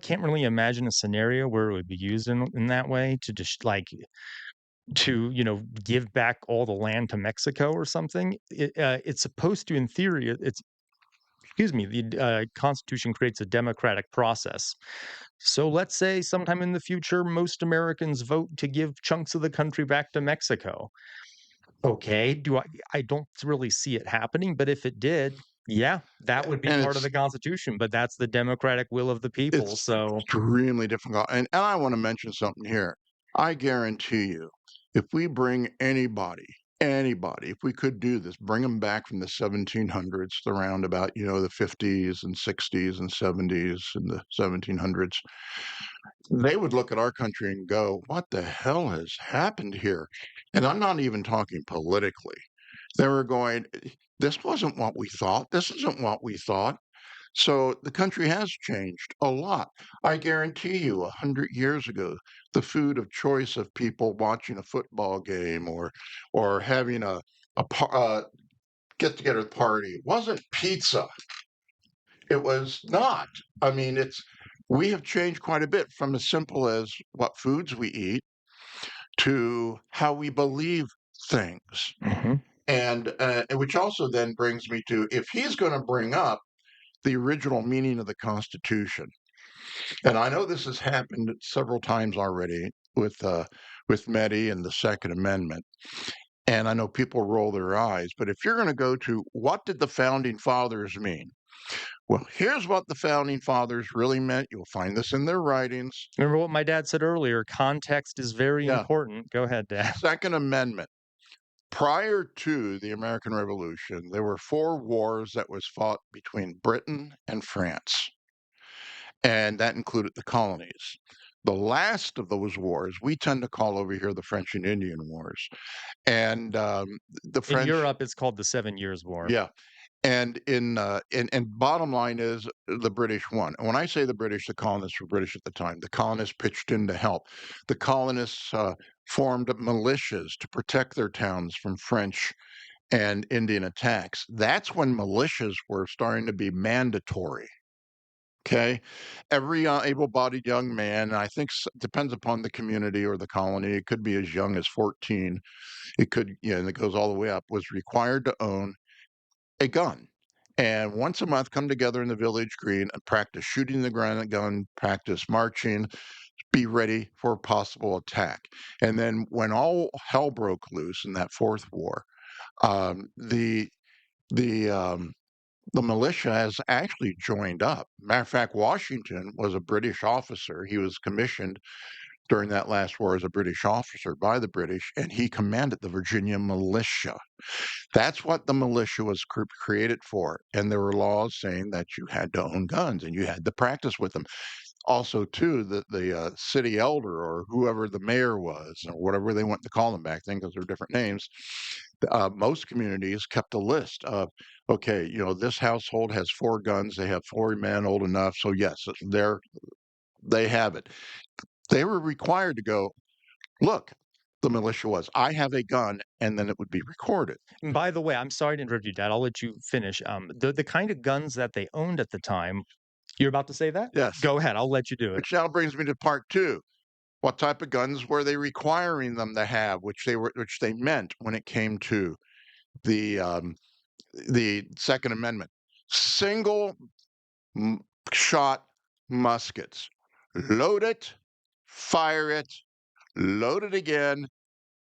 can't really imagine a scenario where it would be used in that way to just like to give back all the land to Mexico or something. It's supposed to, in theory, it's excuse me, the Constitution creates a democratic process. So let's say sometime in the future, most Americans vote to give chunks of the country back to Mexico. Okay, I don't really see it happening, but if it did, yeah, that would be And part of the Constitution, but that's the democratic will of the people. it's So extremely difficult. And I want to mention something here. I guarantee you, if we bring anybody, if we could do this, bring them back from the 1700s, around about, the 50s and 60s and 70s and the 1700s, they would look at our country and go, what the hell has happened here? And I'm not even talking politically. They were going, this wasn't what we thought. This isn't what we thought. So the country has changed a lot. I guarantee you, 100 years ago, the food of choice of people watching a football game or having a get together party wasn't pizza. It was not. I mean, we have changed quite a bit from as simple as what foods we eat to how we believe things. mhm. And which also then brings me to, if he's going to bring up the original meaning of the Constitution, and I know this has happened several times already with Medi and the Second Amendment, and I know people roll their eyes, but if you're going to go to what did the founding fathers mean? Well, here's what the founding fathers really meant. You'll find this in their writings. Remember what my dad said earlier, context is very Yeah. important. Go ahead, Dad. Second Amendment. Prior to the American Revolution, there were 4 wars that was fought between Britain and France, and that included the colonies. The last of those wars, we tend to call over here the French and Indian Wars, and the In French, Europe, it's called the 7 Years' War. yeah. And and bottom line is the British won. And when I say the British, the colonists were British at the time. The colonists pitched in to help. The colonists formed militias to protect their towns from French and Indian attacks. That's when militias were starting to be mandatory. Okay, every able-bodied young man, I think depends upon the community or the colony. It could be as young as 14. It could, and it goes all the way up. Was required to own a gun. And once a month, come together in the village green and practice shooting the gun, practice marching, be ready for a possible attack. And then when all hell broke loose in that fourth war, the the the militia has actually joined up. Matter of fact, Washington was a British officer. He was commissioned during that last war as a British officer by the British, and he commanded the Virginia militia. That's what the militia was created for. And there were laws saying that you had to own guns and you had to practice with them. Also, too, the city elder or whoever the mayor was, or whatever they went to call them back then, because they're different names, most communities kept a list of, okay, this household has 4 guns, they have 4 men old enough, so yes, they have it. They were required to go, look, the militia was, I have a gun, and then it would be recorded. And by the way, I'm sorry to interrupt you, Dad. I'll let you finish. The kind of guns that they owned at the time, you're about to say that? Yes. Go ahead. I'll let you do it. Which now brings me to part 2. What type of guns were they requiring them to have, which they meant when it came to the Second Amendment? Single shot muskets. Load it, fire it, load it again.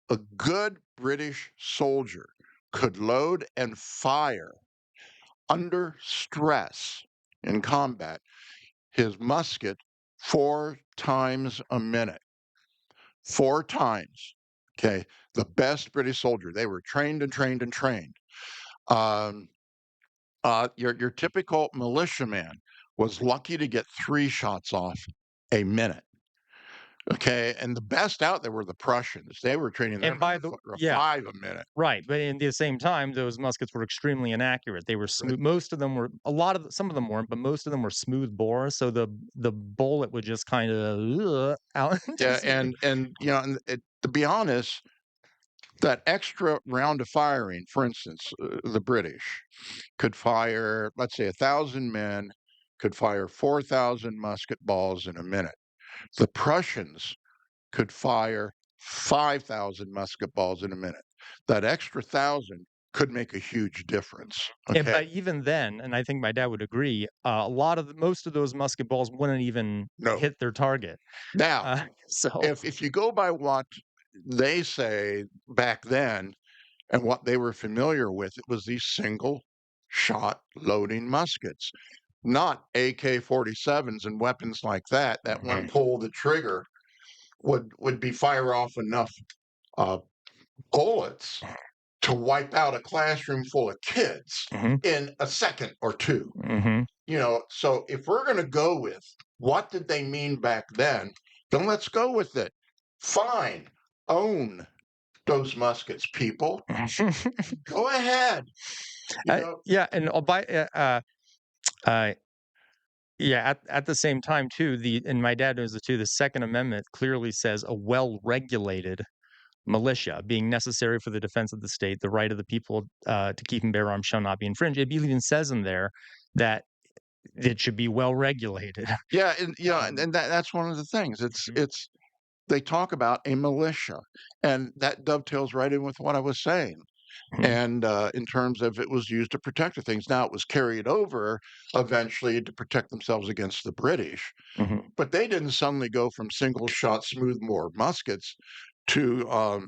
A good British soldier could load and fire under stress in combat his musket 4 times a minute. 4 times. Okay. The best British soldier. They were trained and trained and trained. Your typical militiaman was lucky to get 3 shots off a minute. Okay, and the best out there were the Prussians. They were training them And by the yeah, 5 a minute. right. But in the same time, those muskets were extremely inaccurate. They were smooth. Most of them were some of them weren't, but most of them were smooth bore. So the bullet would just kind of out. Yeah, and to be honest, that extra round of firing, for instance, the British could fire, let's say, 1,000 men could fire 4,000 musket balls in a minute. The Prussians could fire 5,000 musket balls in a minute. That extra 1,000 could make a huge difference. Yeah, but Okay. even then, and I think my dad would agree, most of those musket balls wouldn't even No. hit their target. Now, So if you go by what they say back then and what they were familiar with, it was these single shot loading muskets, not AK-47s and weapons like that, that when pull the trigger would be fire off enough uh, bullets to wipe out a classroom full of kids in a second or two. You know, so if we're going to go with what did they mean back then, then let's go with it. Fine, own those muskets, people. Go ahead. You know, yeah, and uh, yeah, at the same time too, and my dad knows it too, the Second Amendment clearly says a well-regulated militia being necessary for the defense of the state, the right of the people to keep and bear arms shall not be infringed. It even says in there that it should be well regulated. yeah, and that's one of the things. It's they talk about a militia, and that dovetails right in with what I was saying. And in terms of it was used to protect the things. Now it was carried over eventually to protect themselves against the British, but they didn't suddenly go from single shot smoothbore muskets to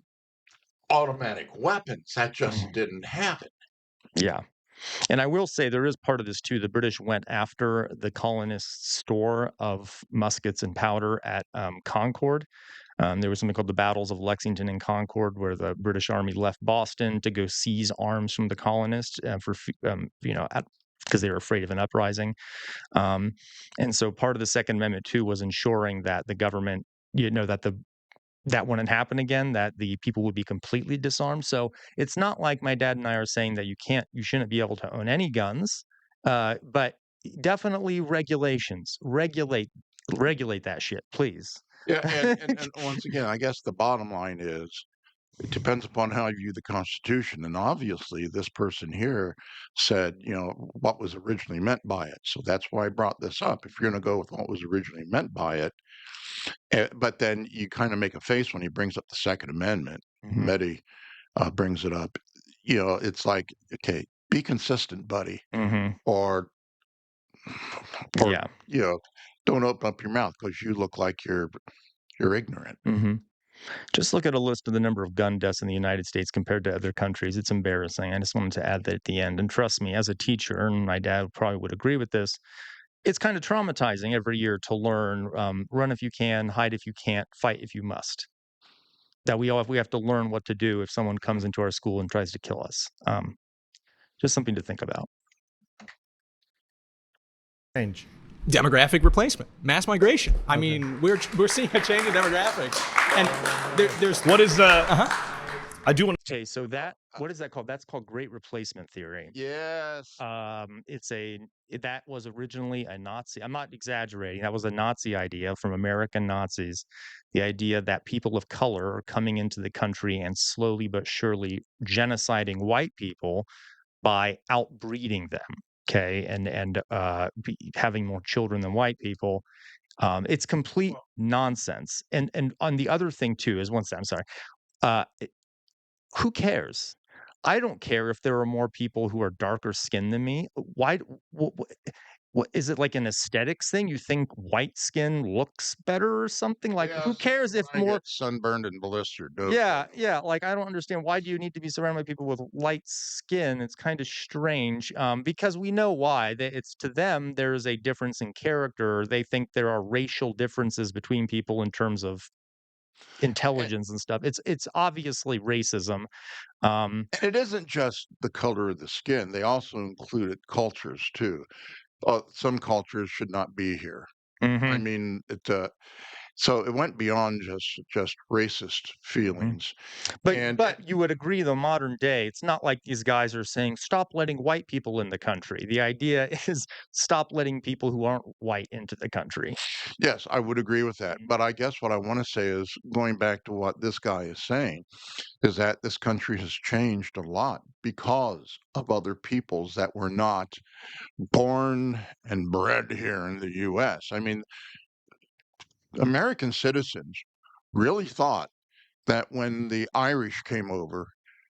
automatic weapons. That just didn't happen. Yeah. And I will say there is part of this too. The British went after the colonists' store of muskets and powder at Concord. There was something called the Battles of Lexington and Concord, where the British Army left Boston to go seize arms from the colonists because they were afraid of an uprising. And so part of the Second Amendment too was ensuring that the government, that wouldn't happen again, that the people would be completely disarmed. So it's not like my dad and I are saying that you shouldn't be able to own any guns, but definitely regulate that shit, please. Yeah, and once again, I guess the bottom line is it depends upon how you view the Constitution. And obviously, this person here said, what was originally meant by it. So that's why I brought this up. If you're going to go with what was originally meant by it, but then you kind of make a face when he brings up the Second Amendment. Mehdi brings it up. It's like, okay, be consistent, buddy, or Yeah. don't open up your mouth because you look like you're ignorant. Just look at a list of the number of gun deaths in the United States compared to other countries. It's embarrassing. I just wanted to add that at the end. And trust me, as a teacher, and my dad probably would agree with this, it's kind of traumatizing every year to learn run if you can, hide if you can't, fight if you must. That we have to learn what to do if someone comes into our school and tries to kill us. Just something to think about. Change. Demographic replacement, mass migration. I mean, we're seeing a change in demographics, and there's what is I do want. Okay, so what is that called? That's called Great Replacement Theory. Yes. That was originally a Nazi. I'm not exaggerating. That was a Nazi idea from American Nazis. The idea that people of color are coming into the country and slowly but surely genociding white people by outbreeding them. Okay, and having more children than white people. It's complete nonsense. And on the other thing too is I'm sorry. Who cares? I don't care if there are more people who are darker skinned than me. Why? What is it, like an aesthetics thing? You think white skin looks better or something? Like, who cares if I more get sunburned and blistered? Yeah. Like, I don't understand, why do you need to be surrounded by people with light skin? It's kind of strange, because we know why. It's to them there is a difference in character. They think there are racial differences between people in terms of intelligence and stuff. It's obviously racism. And it isn't just the color of the skin; they also included cultures too. Some cultures should not be here. I mean, So it went beyond just racist feelings. But you would agree, though, modern day, it's not like these guys are saying, stop letting white people in the country. The idea is stop letting people who aren't white into the country. Yes, I would agree with that. But I guess what I want to say is, going back to what this guy is saying, is that this country has changed a lot because of other peoples that were not born and bred here in the US. I mean, American citizens really thought that when the Irish came over,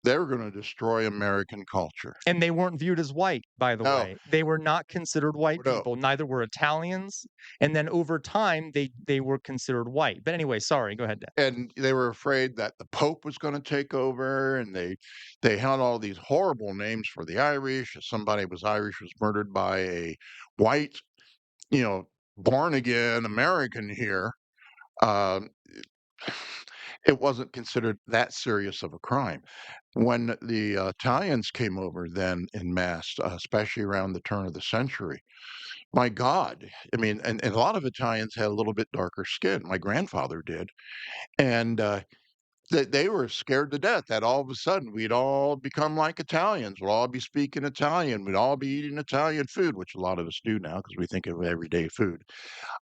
they were going to destroy American culture. And they weren't viewed as white, by the No, way. They were not considered white no. people. Neither were Italians. And then over time, they were considered white. But anyway, sorry, go ahead, Dan. And they were afraid that the Pope was going to take over, and they had all these horrible names for the Irish. If somebody was Irish was murdered by a white, born again American here. Um, it wasn't considered that serious of a crime. When the Italians came over then in mass, especially around the turn of the century, my God, I mean, and a lot of Italians had a little bit darker skin. My grandfather did. And they were scared to death that all of a sudden we'd all become like Italians. We'll all be speaking Italian. We'd all be eating Italian food, which a lot of us do now because we think of everyday food.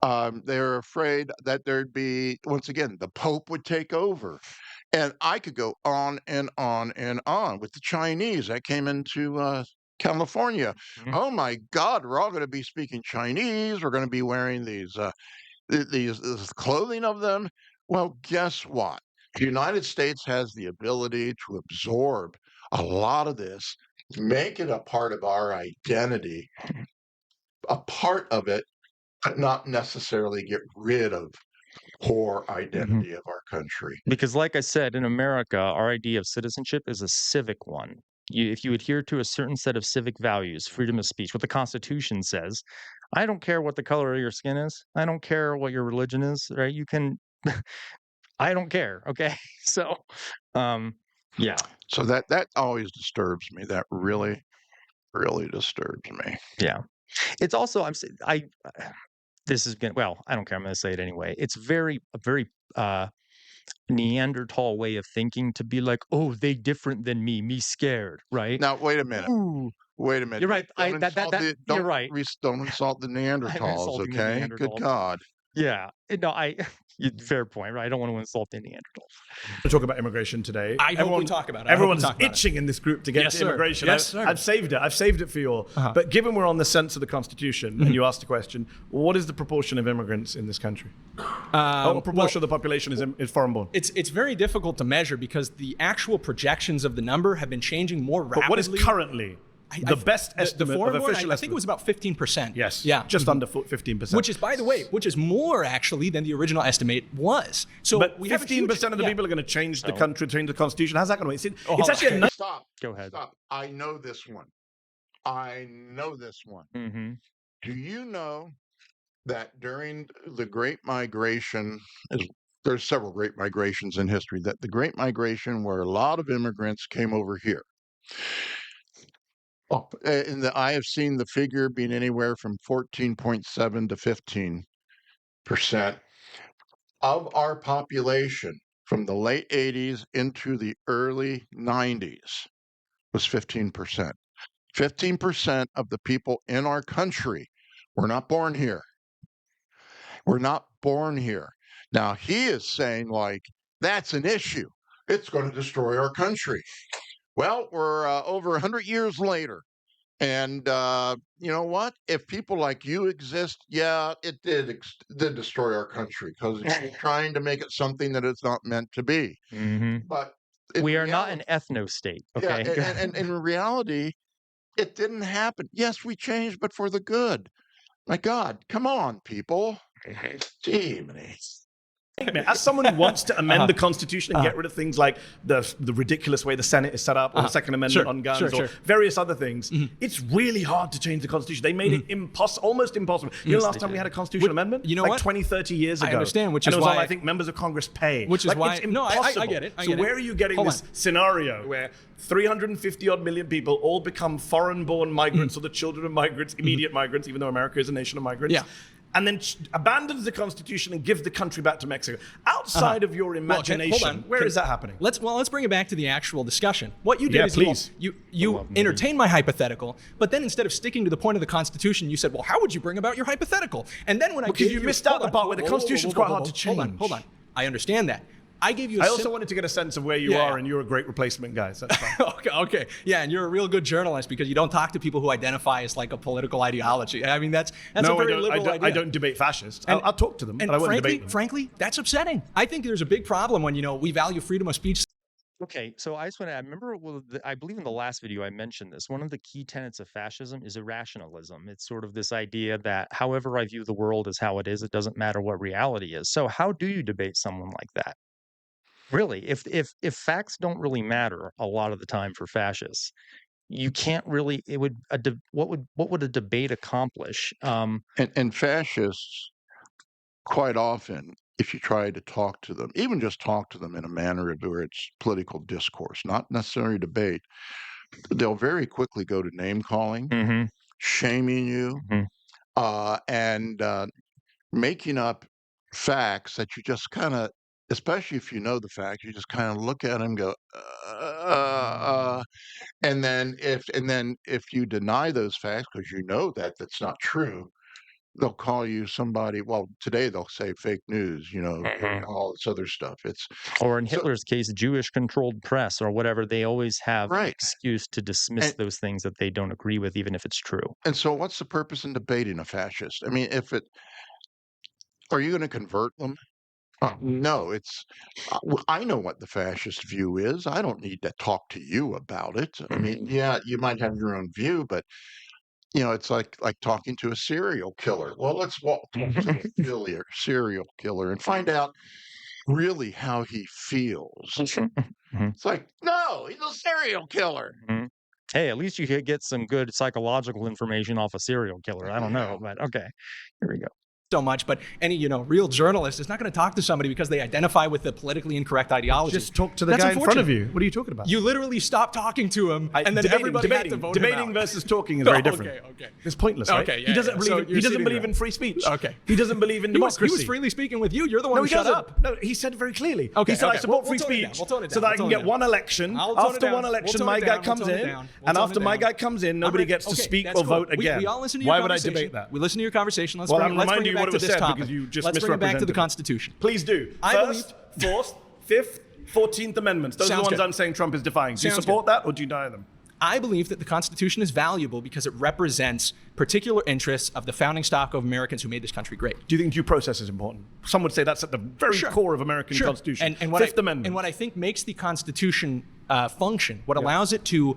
They were afraid that there'd be, once again, the Pope would take over. And I could go on and on and on with the Chinese that came into California. Mhm. Oh my God, we're all going to be speaking Chinese. We're going to be wearing these this clothing of them. Well, guess what? The United States has the ability to absorb a lot of this, make it a part of our identity, a part of it, but not necessarily get rid of core identity of our country. Because, like I said, in America, our idea of citizenship is a civic one. If you adhere to a certain set of civic values, freedom of speech, what the Constitution says, I don't care what the color of your skin is. I don't care what your religion is, right? You can, I don't care. Okay. So, yeah. So that always disturbs me. That really, really disturbs me. Yeah. It's also, this is going to, well, I don't care. I'm going to say it anyway. It's a very, Neanderthal way of thinking to be like, oh, they different than me scared, right? Now, wait a minute. Ooh, Wait a minute. you're right. You're right. Don't insult the Neanderthals, insulting the okay? Good Neanderthals. God. Yeah. No, fair point, right? I don't want to insult the Neanderthals. To talk about immigration today. I hope we talk about it. Everyone's itching in this group to get Yes, to sir. immigration. Yes, sir. I've saved it. I've saved it for you all. But given we're on the sense of the Constitution, and you asked the question, what is the proportion of immigrants in this country? What proportion of the population is foreign-born? It's very difficult to measure because the actual projections of the number have been changing more rapidly. But what is currently the best estimate of official estimate? I think it was about 15%. Yes. Yeah. Just under 15%. Which is, by the way, more actually than the original estimate was. So but we have 15% of the people are going to change the country, change the Constitution. How's that going to work? It's actually a Stop. Go ahead. Stop. I know this one. Mm-hmm. Do you know that during the Great Migration, there's several Great Migrations in history, that the Great Migration where a lot of immigrants came over here. I have seen the figure being anywhere from 14.7 to 15% of our population from the late 80s into the early 90s was 15%. 15% of the people in our country were not born here. We're not born here. Now, he is saying, like, that's an issue. It's going to destroy our country. Well, we're over 100 years later. And you know what? If people like you exist, yeah, it did destroy our country because it's trying to make it something that it's not meant to be. Mm-hmm. But we are not an ethno-state. Okay. Yeah, and in reality, it didn't happen. Yes, we changed, but for the good. My God, come on, people. Gee, as someone who wants to amend the Constitution and get rid of things like the ridiculous way the Senate is set up, or the Second Amendment on guns, or various other things, it's really hard to change the Constitution. They made it almost impossible. You know, last time we had a constitutional amendment? You know like what? 20, 30 years ago. I understand, which and is it was why on, I think, members of Congress pay. Which is why... It's No, impossible. I get it. So where are you getting this scenario where 350-odd million people all become foreign-born migrants or the children of migrants, immediate migrants, even though America is a nation of migrants? Yeah. and then abandons the Constitution and gives the country back to Mexico. Outside of your imagination, where is that happening? Let's bring it back to the actual discussion. What you did is please. you entertained my hypothetical, but then instead of sticking to the point of the Constitution, you said, well, how would you bring about your hypothetical? And then when because you missed out the part where the Constitution's quite hard to change. Hold on. I understand that. I gave you. I also wanted to get a sense of where you are, and you're a great replacement guy. So that's fine. Okay. Yeah, and you're a real good journalist because you don't talk to people who identify as like a political ideology. I mean, that's a very liberal idea. I don't debate fascists. I'll talk to them, but I won't debate them. Frankly, that's upsetting. I think there's a big problem when we value freedom of speech. Okay, so I just want to add, remember, I believe in the last video I mentioned this. One of the key tenets of fascism is irrationalism. It's sort of this idea that however I view the world is how it is. It doesn't matter what reality is. So how do you debate someone like that? Really, if facts don't really matter a lot of the time for fascists, you can't really. What would a debate accomplish? And fascists, quite often, if you try to talk to them, even just talk to them in a manner where it's political discourse, not necessarily debate, they'll very quickly go to name calling, shaming you, and making up facts that you just kind of, especially if you know the facts, you just kind of look at them and go, and then if you deny those facts because you know that that's not true, they'll call you somebody. Well, today they'll say fake news, all this other stuff. Or in Hitler's case, Jewish-controlled press or whatever. They always have an right. excuse to dismiss those things that they don't agree with, even if it's true. And so, what's the purpose in debating a fascist? I mean, are you going to convert them? No, I know what the fascist view is. I don't need to talk to you about it. I mean, yeah, you might have your own view, but it's like talking to a serial killer. Well, let's talk to a serial killer and find out really how he feels. It's like, no, he's a serial killer. Hey, at least you could get some good psychological information off a serial killer. I don't know, but okay, here we go. So much, but any real journalist is not going to talk to somebody because they identify with the politically incorrect ideology. Just talk to the guy in front of you. What are you talking about? You literally stopped talking to him, and then everybody had to vote him out. Debating versus talking is very different. Okay. It's pointless, right? Okay, he doesn't believe in free speech. Okay. He doesn't believe in democracy. He was freely speaking with you. You're the one who shut up. No, he said very clearly. Okay, he said, I support free speech so that I can get one election. After one election, my guy comes in, and after my guy comes in, nobody gets to speak or vote again. We all listen to your Why would I conversation. debate that? We listen to your conversation. Let's I'm bring reminding it you back what to was this said topic. because you just Let's bring it back to the misrepresented. Constitution. Please do. First, Fourth, Fifth, 14th Amendments. Those are the ones I'm saying Trump is defying. Do you support that or do you deny them? I believe that the Constitution is valuable because it represents particular interests of the founding stock of Americans who made this country great. Do you think due process is important? Some would say that's at the very core of American Constitution. And Fifth Amendment. And what I think makes the Constitution function, what allows it to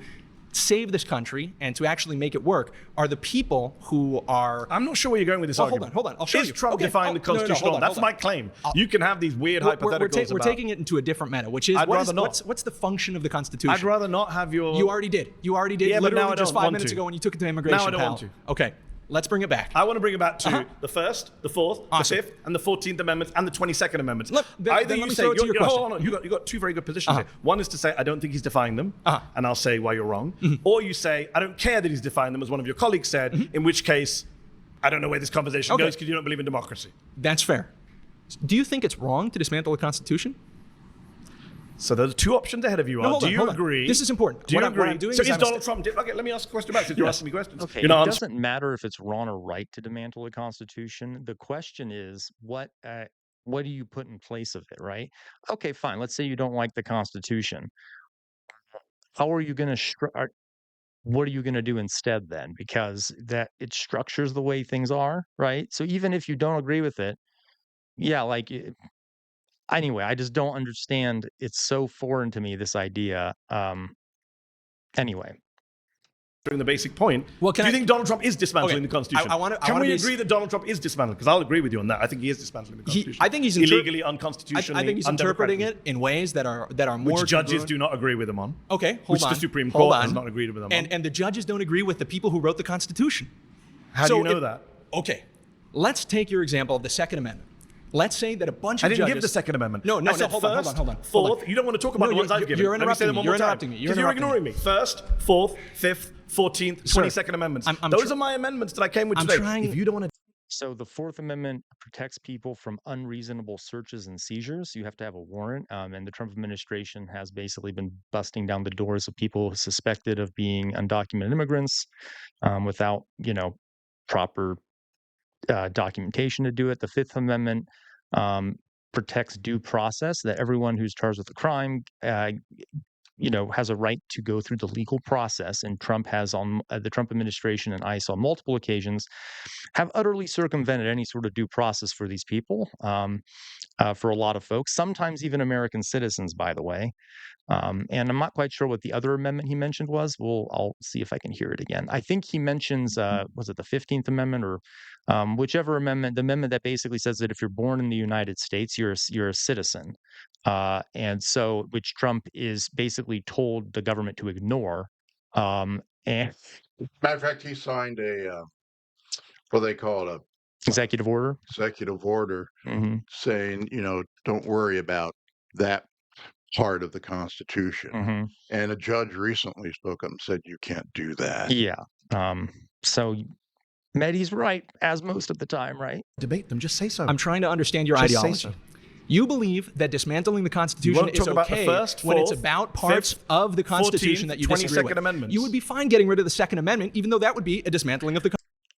save this country and to actually make it work are the people who are... I'm not sure where you're going with this argument. Hold on. I'll show you. Is Trump defying the Constitution? That's my claim. You can have these weird hypotheticals We're taking it into a different meta, which is, what's the function of the Constitution? I'd rather not have your... You already did. Yeah, but now I just don't 5 want minutes to. ago when you took it to immigration. Now I don't want to. Okay. Let's bring it back. I want to bring it back to the First, the Fourth, the Fifth, and the 14th Amendments, and the 22nd Amendments. Look, Either then you let me say, throw it to your question. hold on, you got two very good positions here. One is to say, I don't think he's defying them, and I'll say why you're wrong. Or you say, I don't care that he's defying them, as one of your colleagues said, in which case, I don't know where this conversation goes because you don't believe in democracy. That's fair. Do you think it's wrong to dismantle the Constitution? So there's two options ahead of you. Do you agree? This is important. Do you agree? What I'm doing so is Donald Trump... Okay, let me ask a question back since you're asking me questions. Okay, it doesn't matter if it's wrong or right to dismantle the Constitution. The question is, what do you put in place of it, right? Okay, fine. Let's say you don't like the Constitution. How are you going to... What are you going to do instead then? Because that it structures the way things are, right? So even if you don't agree with it, anyway, I just don't understand. It's so foreign to me, this idea. Anyway. During the basic point, do you think Donald Trump is dismantling the Constitution? Can we agree that Donald Trump is dismantling? Because I'll agree with you on that. I think he is dismantling the Constitution. I think he's illegally, unconstitutionally. I think he's interpreting it in ways that are more... Which judges do not agree with him on. Okay, hold on. Which the Supreme Court has not agreed with him on. And the judges don't agree with the people who wrote the Constitution. How do you know that? Okay, let's take your example of the Second Amendment. Let's say that a bunch of judges... I didn't give the Second Amendment. No, hold on. Fourth, you don't want to talk about the ones I've given. You're interrupting me. You're ignoring me. First, Fourth, Fifth, 14th, 22nd Amendments. Those are my amendments that I came with today. If you don't want to... So the Fourth Amendment protects people from unreasonable searches and seizures. You have to have a warrant, and the Trump administration has basically been busting down the doors of people suspected of being undocumented immigrants without, proper documentation to do it. The Fifth Amendment um, protects due process, that everyone who's charged with a crime has a right to go through the legal process. And Trump has on the Trump administration and ICE on multiple occasions have utterly circumvented any sort of due process for these people, for a lot of folks, sometimes even American citizens, by the way. And I'm not quite sure what the other amendment he mentioned was. I'll see if I can hear it again. I think he mentions, was it the 15th Amendment or whichever amendment, the amendment that basically says that if you're born in the United States, you're a citizen. And so, which Trump is basically told the government to ignore. And Matter of fact, he signed a what they call it, executive order. executive order Hmm. saying, don't worry about that part of the Constitution. Hmm. And a judge recently spoke up and said, you can't do that. Yeah. So Mehdi's right, as most of the time, right? Debate them. Just say so. I'm trying to understand your Just say ideology. so. You believe that dismantling the Constitution won't is talk about the okay first, when it's fourth, about parts fifth, of the Constitution 14th, that you disagree 22nd with. Amendments. You would be fine getting rid of the Second Amendment, even though that would be a dismantling of the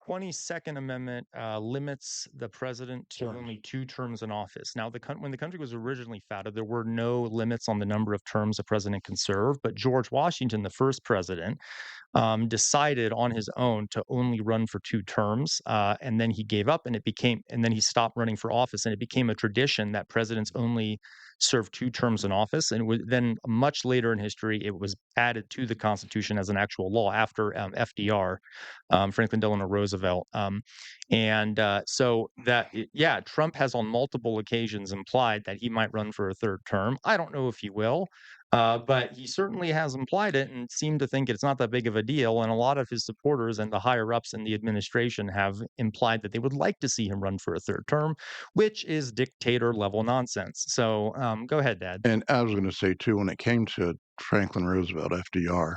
22nd Amendment limits the president to only 2 terms in office. Now, when the country was originally founded, there were no limits on the number of terms a president can serve. But George Washington, the first president, decided on his own to only run for 2 terms, and then he gave up, and then he stopped running for office, and it became a tradition that presidents only serve 2 terms in office. And then much later in history, it was added to the Constitution as an actual law after FDR, Franklin Delano Roosevelt. Trump has on multiple occasions implied that he might run for a 3rd term. I don't know if he will. But he certainly has implied it and seemed to think it's not that big of a deal. And a lot of his supporters and the higher ups in the administration have implied that they would like to see him run for a 3rd term, which is dictator level nonsense. So go ahead, Dad. And I was going to say, too, when it came to Franklin Roosevelt, FDR,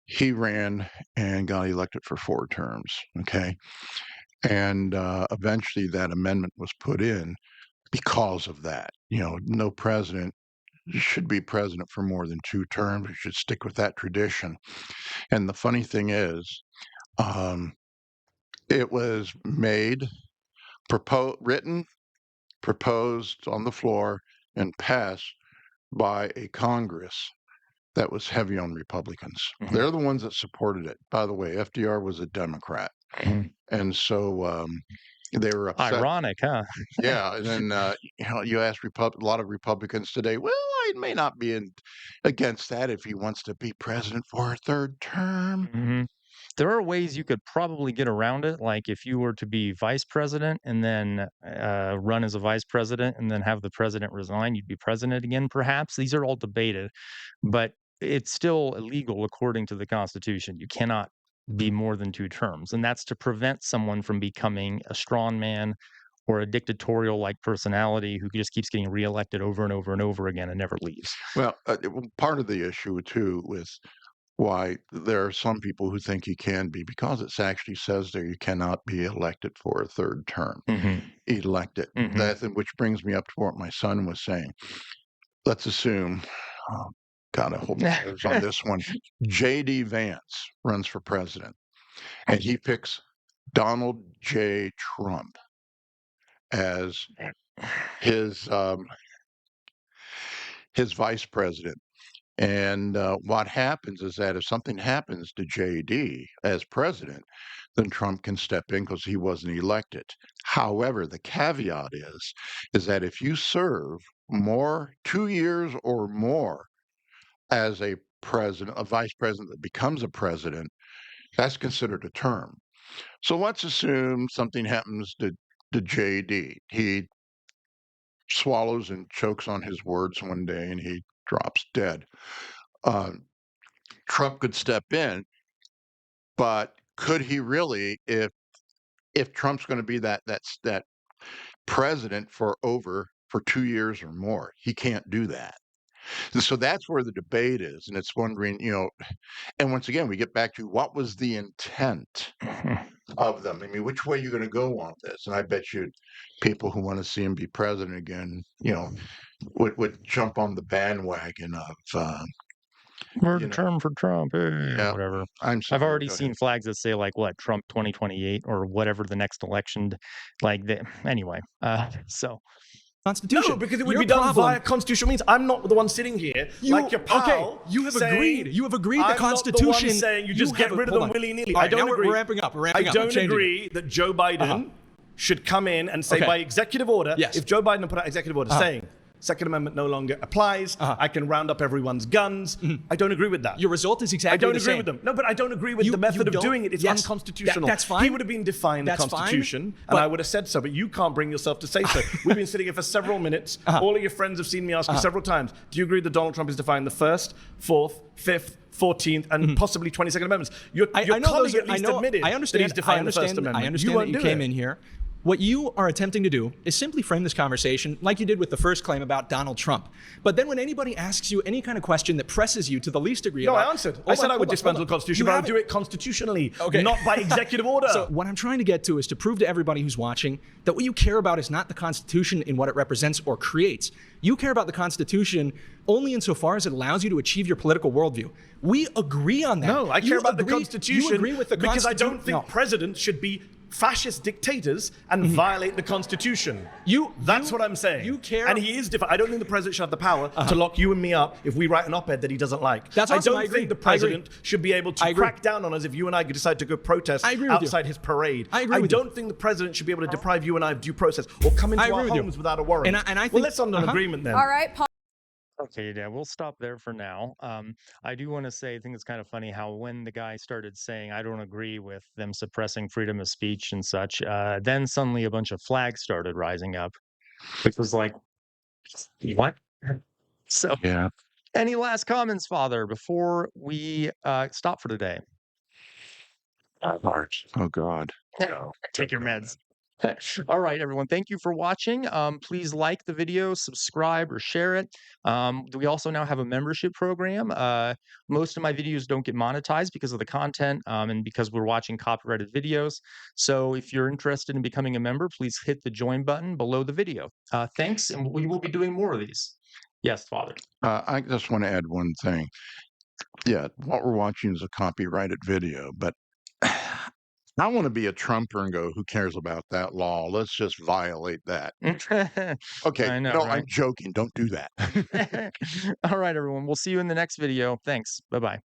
he ran and got elected for 4 terms. Okay. And eventually that amendment was put in because of that. No president should be president for more than 2 terms. We should stick with that tradition. And the funny thing is, it was written, proposed on the floor, and passed by a Congress that was heavy on Republicans. Mm-hmm. They're the ones that supported it. By the way, FDR was a Democrat. Mm-hmm. And so they were upset. Ironic, huh? Yeah, and then you ask a lot of Republicans today, well, I may not be against that if he wants to be president for a 3rd term. Mm-hmm. There are ways you could probably get around it, like if you were to be vice president and then run as a vice president and then have the president resign, you'd be president again, perhaps. These are all debated, but it's still illegal according to the Constitution. You cannot be more than 2 terms, and that's to prevent someone from becoming a strong man or a dictatorial-like personality who just keeps getting reelected over and over and over again and never leaves. Well, part of the issue, too, with why there are some people who think he can be, because it actually says there you cannot be elected for a 3rd term. Mm-hmm. Elected. Mm-hmm. Which brings me up to what my son was saying. Let's assume, oh, God, I hope there's on this one. J.D. Vance runs for president, and he picks Donald J. Trump as his vice president. And what happens is that if something happens to JD as president, then Trump can step in because he wasn't elected. However, the caveat is that if you serve 2 years or more as a president, a vice president that becomes a president, that's considered a term. So let's assume something happens to JD. He swallows and chokes on his words one day and he drops dead. Trump could step in, but could he really, if Trump's going to be that president for 2 years or more, he can't do that. And so that's where the debate is, and it's wondering, and once again we get back to what was the intent of them. I mean, which way are you going to go on this? And I bet you people who want to see him be president again, would jump on the bandwagon of, Word term for Trump, yeah, whatever. I'm I've sorry. already Go seen ahead. flags that say like what Trump 2028 or whatever the next election, anyway. So Constitution. No, because it would Your be done problem, via constitutional means. I'm not the one sitting here like your pal. Okay, you have agreed. You have agreed the I'm Constitution. Not the one saying you just get rid of them willy-nilly. All right, I don't now agree. We're ramping up. We're ramping I up. don't agree that Joe Biden should come in and say by executive order, if Joe Biden put out executive order saying Second Amendment no longer applies, I can round up everyone's guns. I don't agree with that. Your result is exactly I don't the agree same. with them. No, but I don't agree with the method of doing it. It's unconstitutional. That's fine. He would have been defying the Constitution, and I would have said so, but you can't bring yourself to say so. We've been sitting here for several minutes. All of your friends have seen me ask you several times, do you agree that Donald Trump is defying the First, Fourth, Fifth, 14th, and possibly 22nd Amendments? Your colleague at least admitted that he's defying the First Amendment. I understand that you came in here. What you are attempting to do is simply frame this conversation like you did with the first claim about Donald Trump. But then when anybody asks you any kind of question that presses you to the least degree I answered. I said I would dismantle the Constitution, but I would do it constitutionally, not by executive order. So what I'm trying to get to is to prove to everybody who's watching that what you care about is not the Constitution in what it represents or creates. You care about the Constitution only insofar as it allows you to achieve your political worldview. We agree on that. No, I care about the Constitution you agree with the because I don't think presidents should be fascist dictators and violate the Constitution. That's what I'm saying. You care. And he is different. I don't think the president should have the power to lock you and me up if we write an op-ed that he doesn't like. That's I awesome. don't think the president should be able to crack down on us if you and I decide to go protest outside his parade. I agree with don't think the president should be able to deprive you and I of due process or come into our homes without a warrant. And I think, well, let's on an agreement then. All right, Paul. okay, yeah, we'll stop there for now. I do want to say, I think it's kind of funny how when the guy started saying, I don't agree with them suppressing freedom of speech and such, then suddenly a bunch of flags started rising up, which was like, what? So, Yeah. any last comments, Father, before we stop for today? March. Oh, God. Take your meds. All right, everyone. Thank you for watching. Please like the video, subscribe, or share it. We also now have a membership program. Most of my videos don't get monetized because of the content and because we're watching copyrighted videos. So if you're interested in becoming a member, please hit the join button below the video. Thanks, and we will be doing more of these. Yes, Father. I just want to add one thing. Yeah, what we're watching is a copyrighted video, but I want to be a Trumper and go, who cares about that law? Let's just violate that. Okay, I know, no, right? I'm joking. Don't do that. All right, everyone. We'll see you in the next video. Thanks. Bye-bye.